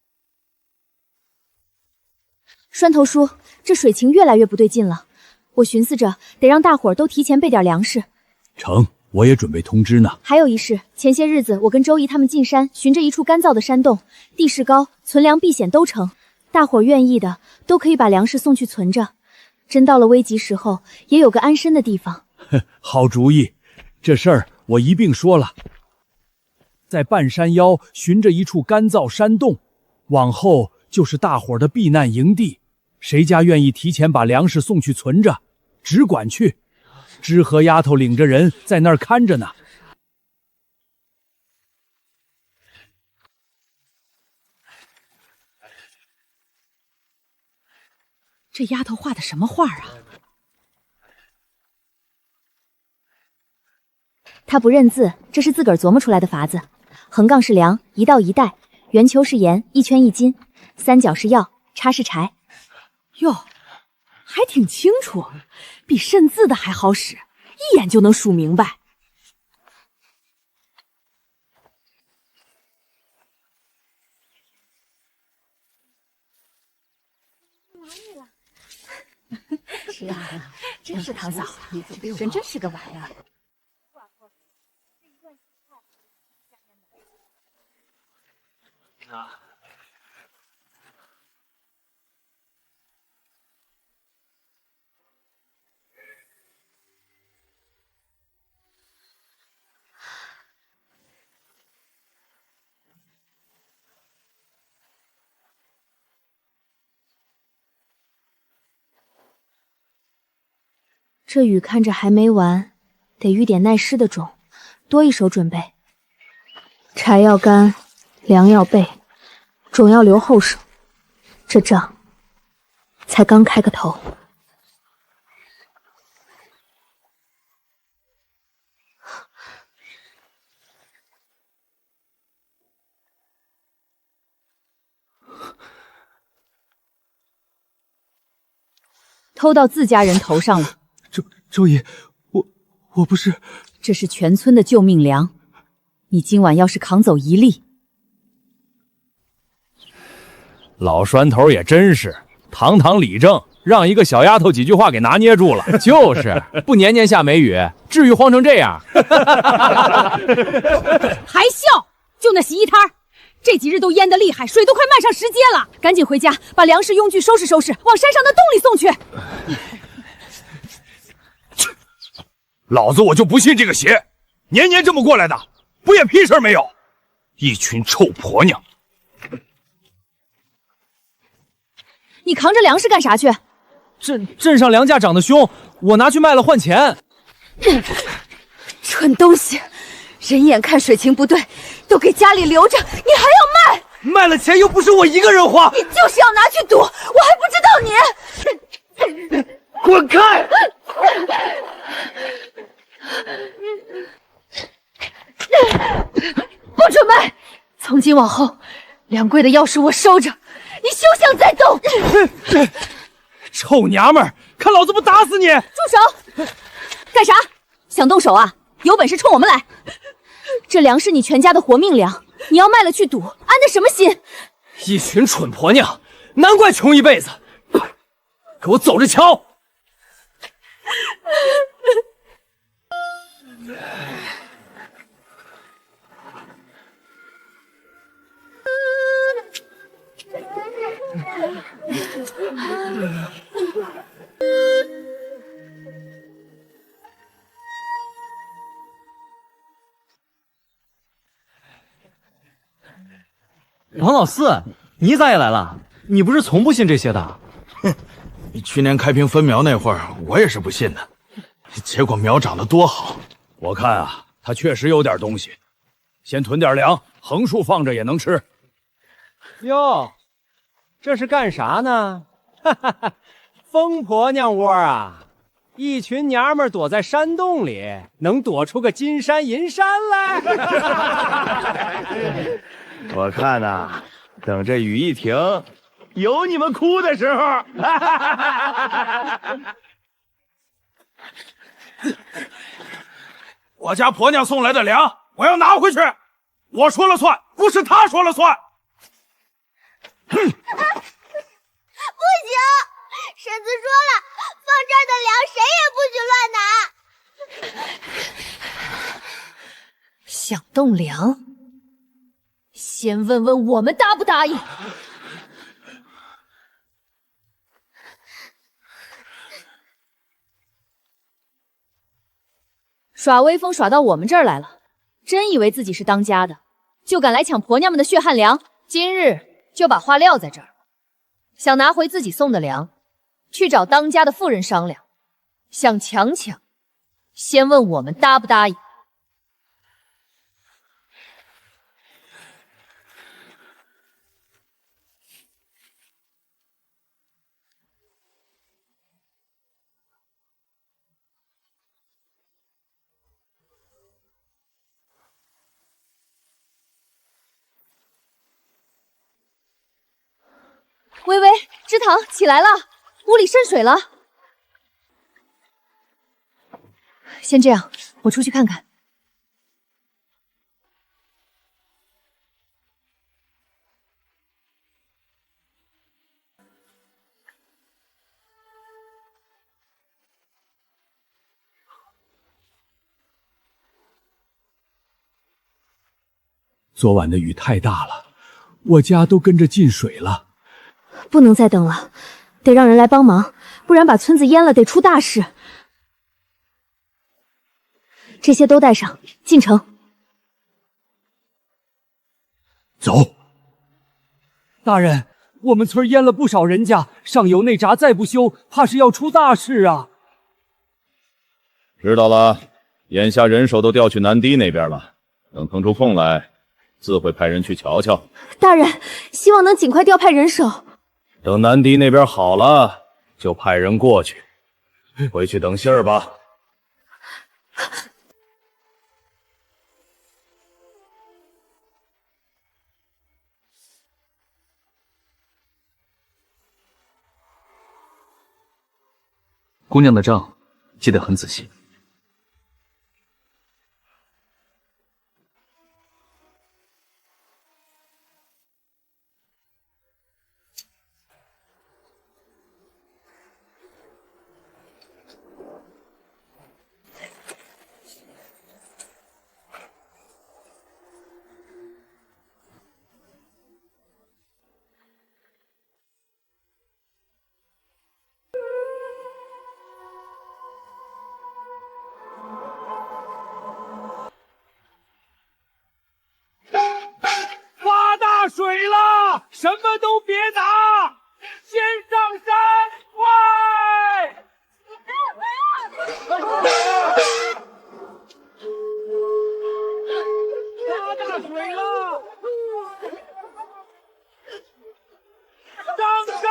栓头叔，这水情越来越不对劲了，我寻思着得让大伙儿都提前备点粮食。成，我也准备通知呢。还有一事，前些日子我跟周姨他们进山，寻着一处干燥的山洞，地势高，存粮避险都成。大伙儿愿意的，都可以把粮食送去存着，真到了危急时候，也有个安身的地方。好主意，这事儿我一并说了。在半山腰寻着一处干燥山洞，往后就是大伙儿的避难营地。谁家愿意提前把粮食送去存着，只管去。知和丫头领着人在那儿看着呢。这丫头画的什么画啊？她不认字，这是自个儿琢磨出来的法子。横杠是粮，一道一袋；圆球是盐，一圈一斤；三角是药，叉是柴。哟，还挺清楚，比认字的还好使，一眼就能数明白。是啊，真是堂嫂，人真是个玩意儿。这雨看着还没完，得遇点耐湿的种，多一手准备。柴要干，粮要备，种要留后手。这仗才刚开个头。偷到自家人头上了。周姨，我不是。这是全村的救命粮，你今晚要是扛走1粒，老栓头也真是堂堂理政，让一个小丫头几句话给拿捏住了。就是不年年下梅雨，至于慌成这样？还笑？就那洗衣摊儿，这几日都淹得厉害，水都快漫上石阶了。赶紧回家把粮食用具收拾收拾，往山上的洞里送去。老子我就不信这个邪，年年这么过来的，不也屁事没有？一群臭婆娘！你扛着粮食干啥去？镇上粮价涨得凶，我拿去卖了换钱。蠢东西，人眼看水情不对，都给家里留着，你还要卖？卖了钱又不是我一个人花，你就是要拿去赌，我还不知道你。滚开！不准卖！从今往后，粮柜的钥匙我收着，你休想再动！臭娘们儿，看老子不打死你！住手！干啥？想动手啊？有本事冲我们来！这粮是你全家的活命粮，你要卖了去赌，安的什么心？一群蠢婆娘，难怪穷一辈子！给我走着瞧！王老四，你咋也来了？你不是从不信这些的？哼，去年开平分苗那会儿，我也是不信的，结果苗长得多好。我看啊，他确实有点东西，先囤点粮，横竖放着也能吃。哟，这是干啥呢？哈哈哈，疯婆娘窝啊！一群娘们躲在山洞里，能躲出个金山银山来？我看呐，等这雨一停，有你们哭的时候。我家婆娘送来的粮，我要拿回去，我说了算，不是她说了算。哼！不行，婶子说了，放这儿的粮谁也不许乱拿。想动粮，先问问我们答不答应。耍威风耍到我们这儿来了，真以为自己是当家的，就敢来抢婆娘们的血汗粮？今日就把话撂在这儿，想拿回自己送的粮，去找当家的妇人商量；想强抢，先问我们答不答应。微微，芝堂起来了，屋里渗水了。先这样，我出去看看。昨晚的雨太大了，我家都跟着进水了。不能再等了，得让人来帮忙，不然把村子淹了，得出大事。这些都带上，进城。走。大人，我们村淹了不少人家，上游内闸再不修，怕是要出大事啊！知道了，眼下人手都调去南堤那边了，等腾出空来，自会派人去瞧瞧。大人，希望能尽快调派人手。等南堤那边好了，就派人过去。回去等信儿吧。姑娘的账记得很仔细。发大水了，什么都别打，先上山！快！发大水了，上山！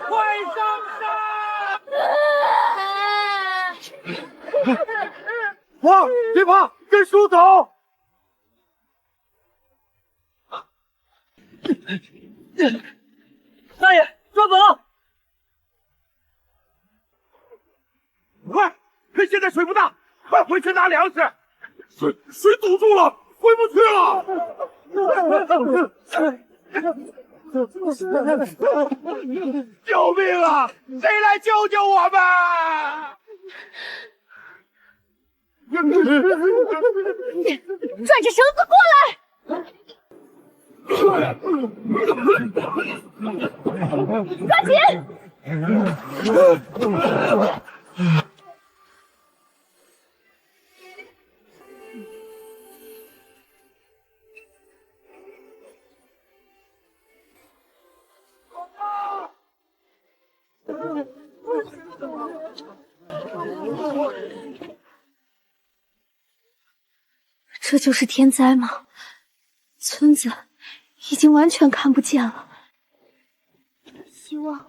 快上山！哇，别怕，跟叔走。大爷，抓走了！快，现在水不大，快回去拿粮食。水堵住了，回不去了。救命啊！谁来救救我们？拽着绳子过来！抓紧！这就是天灾吗？村子已经完全看不见了，希望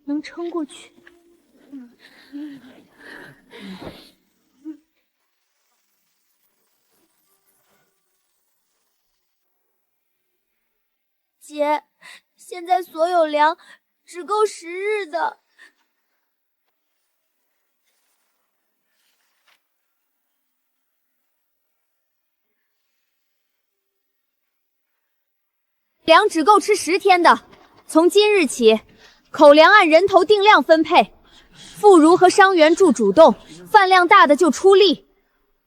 能撑过去。姐，现在所有粮只够10日的。粮只够吃10天的。从今日起，口粮按人头定量分配，妇孺和伤员住主动，饭量大的就出力。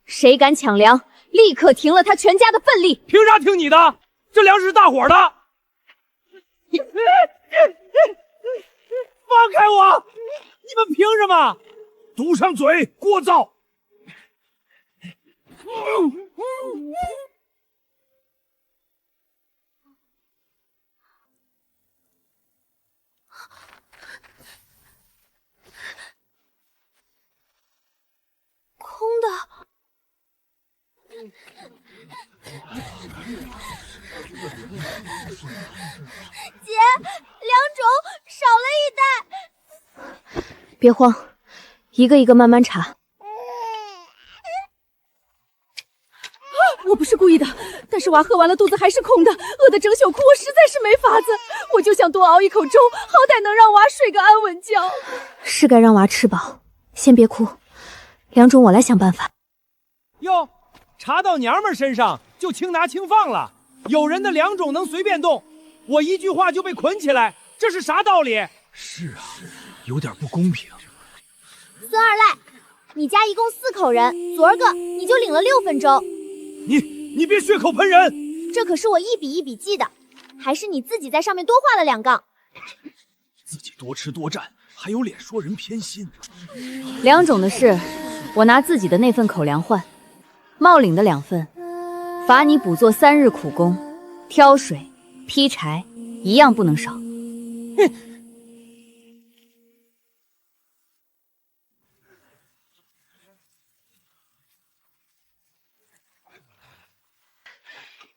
谁敢抢粮，立刻停了他全家的份力。凭啥听你的？这粮食是大伙的！放开我！你们凭什么？堵上嘴，聒噪！空的。姐，粮种少了1袋。别慌，一个一个慢慢查。我不是故意的，但是娃喝完了肚子还是空的，饿得整宿哭，我实在是没法子。我就想多熬一口粥，好歹能让娃睡个安稳觉。是该让娃吃饱，先别哭，梁种我来想办法。哟，查到娘们身上就轻拿轻放了，有人的粮种能随便动，我一句话就被捆起来，这是啥道理？是啊，有点不公平。孙二赖，你家一共4口人，昨儿个你就领了6份粥。你别血口喷人！这可是我一笔一笔记的，还是你自己在上面多画了2杠。自己多吃多占，还有脸说人偏心。梁种的事，我拿自己的那份口粮换，茂领的2份，罚你补做3日苦工，挑水、劈柴，一样不能少。哼！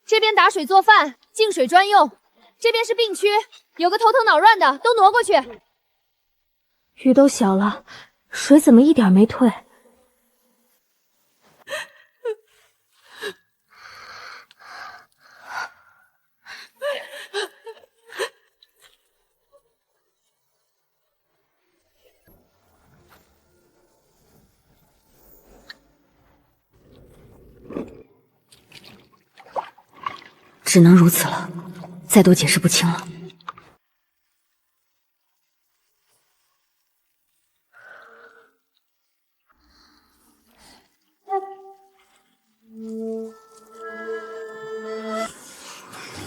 这边打水做饭，净水专用。这边是病区，有个头疼脑乱的，都挪过去。雨都小了，水怎么一点没退？只能如此了，再多解释不清了。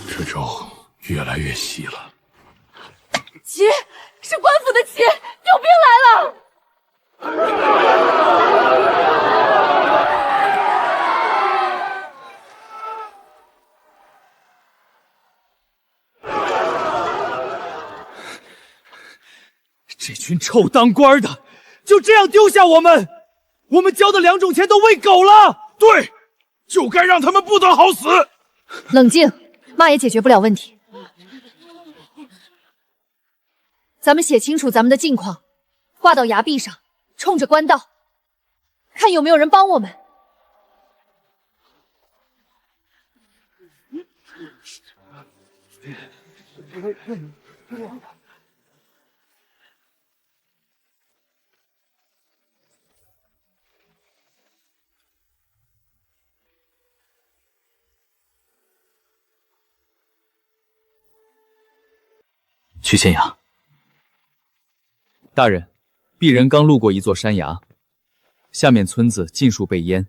这粥越来越稀了。齐，是官府的齐，救兵来了！这群臭当官的，就这样丢下我们？我们交的2种钱都喂狗了！对，就该让他们不得好死！冷静，骂也解决不了问题。咱们写清楚咱们的近况，挂到崖壁上，冲着官道，看有没有人帮我们。去县衙。大人，鄙人刚路过一座山崖，下面村子尽数被淹，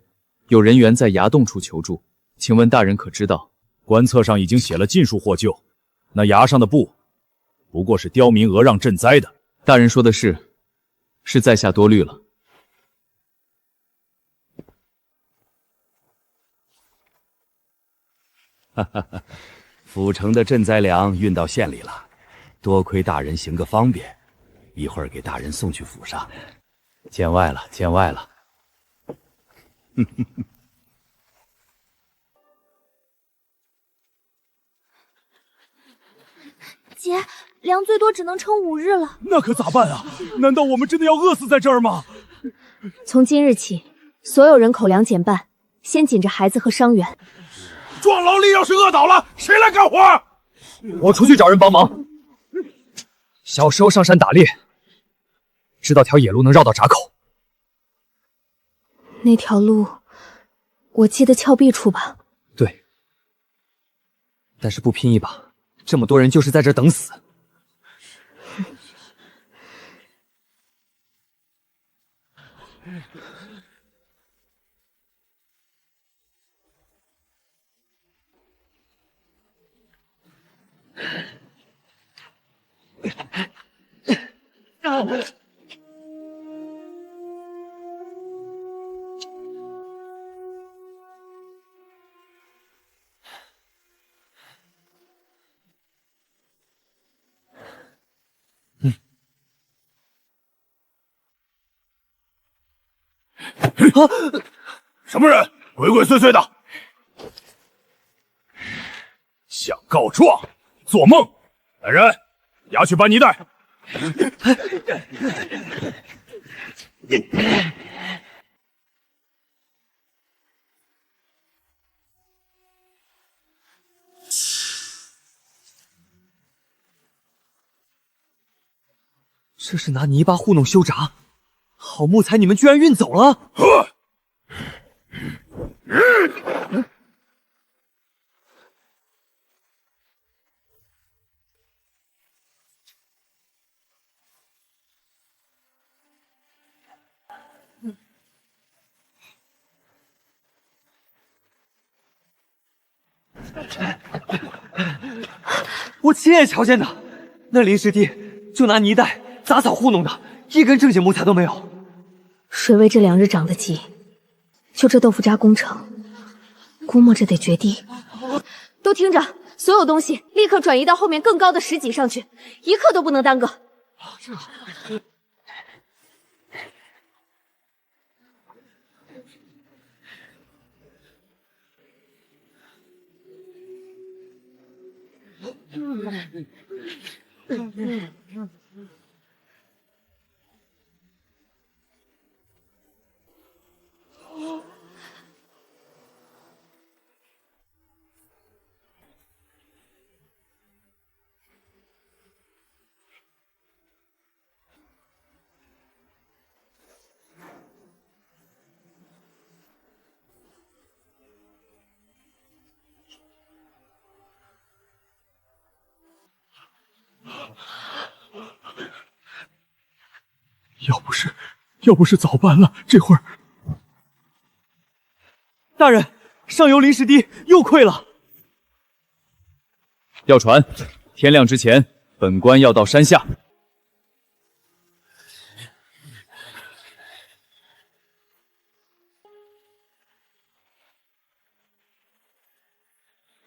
有人员在崖洞处求助，请问大人可知道？官册上已经写了尽数获救，那崖上的布不过是刁民讹让赈灾的。大人说的是在下多虑了。哈哈哈，府城的赈灾粮运到县里了。多亏大人行个方便，一会儿给大人送去府上。见外了，见外了。姐，粮最多只能撑5日了。那可咋办啊？难道我们真的要饿死在这儿吗？从今日起，所有人口粮减半，先紧着孩子和伤员。壮劳力要是饿倒了，谁来干活？我出去找人帮忙。小时候上山打猎，知道条野路能绕到闸口。那条路，我记得峭壁处吧？对，但是不拼一把，这么多人就是在这等死。什么人？鬼鬼祟祟的，想告状？做梦！来人，押去班尼带。这是拿泥巴糊弄修闸，好木材你们居然运走了！我亲眼瞧见的，那临时地就拿泥袋、杂草糊弄的，一根正经木材都没有。水位这2日涨得急，就这豆腐渣工程，估摸着得决堤。都听着，所有东西立刻转移到后面更高的石脊上去，一刻都不能耽搁。要不是早办了，这会儿……大人，上游临时堤又溃了。调船，天亮之前，本官要到山下。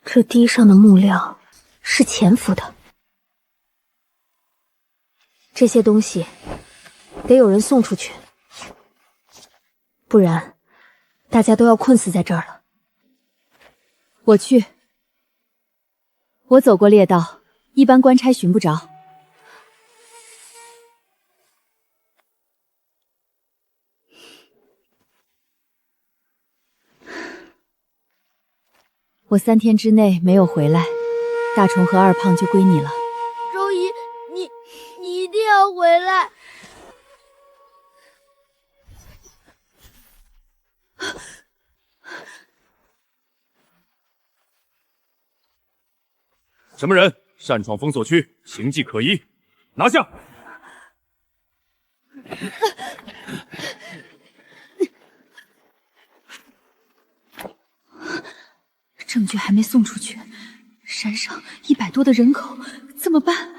这堤上的木料是潜伏的，这些东西得有人送出去，不然大家都要困死在这儿了。我去。我走过猎道，一般官差寻不着。我3天之内没有回来，大虫和二胖就归你了。周姨，你一定要回来！什么人擅闯封锁区，形迹可疑，拿下！证据还没送出去，山上100多的人口，怎么办？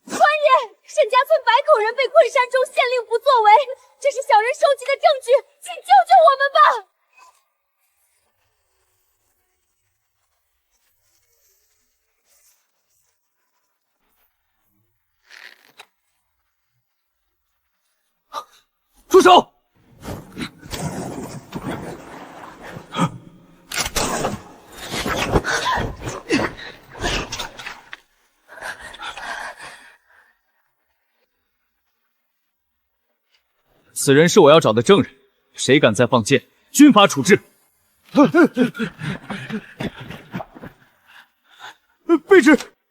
宽爷，沈家村百口人被困山中，县令不作为，这是小人收集的证据，请救救我们吧！住手！此人是我要找的证人，谁敢再放箭，军法处置。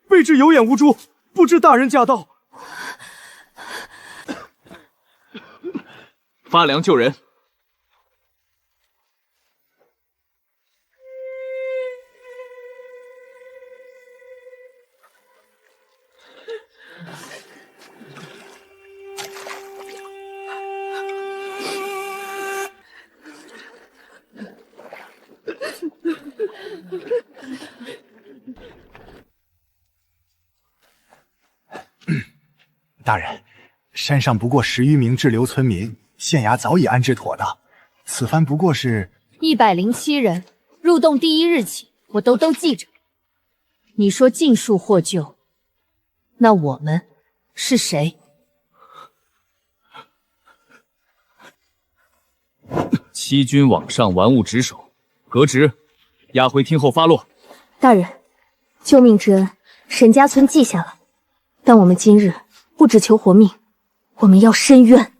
卑职有眼无珠，不知大人驾到。发粮救人。大人，山上不过10余名滞留村民，县衙早已安置妥当。此番不过是107人，入洞第1日起，我都记着。你说尽数获救，那我们是谁？欺君罔上，玩物职守，革职，押回听候发落。大人，救命之恩，沈家村记下了，但我们今日不只求活命，我们要申冤。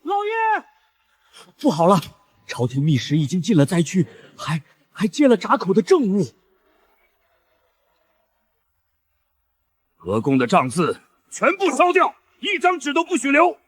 老爷，不好了！朝廷密使已经进了灾区，还接了闸口的政务。河公的账字全部烧掉，一张纸都不许留。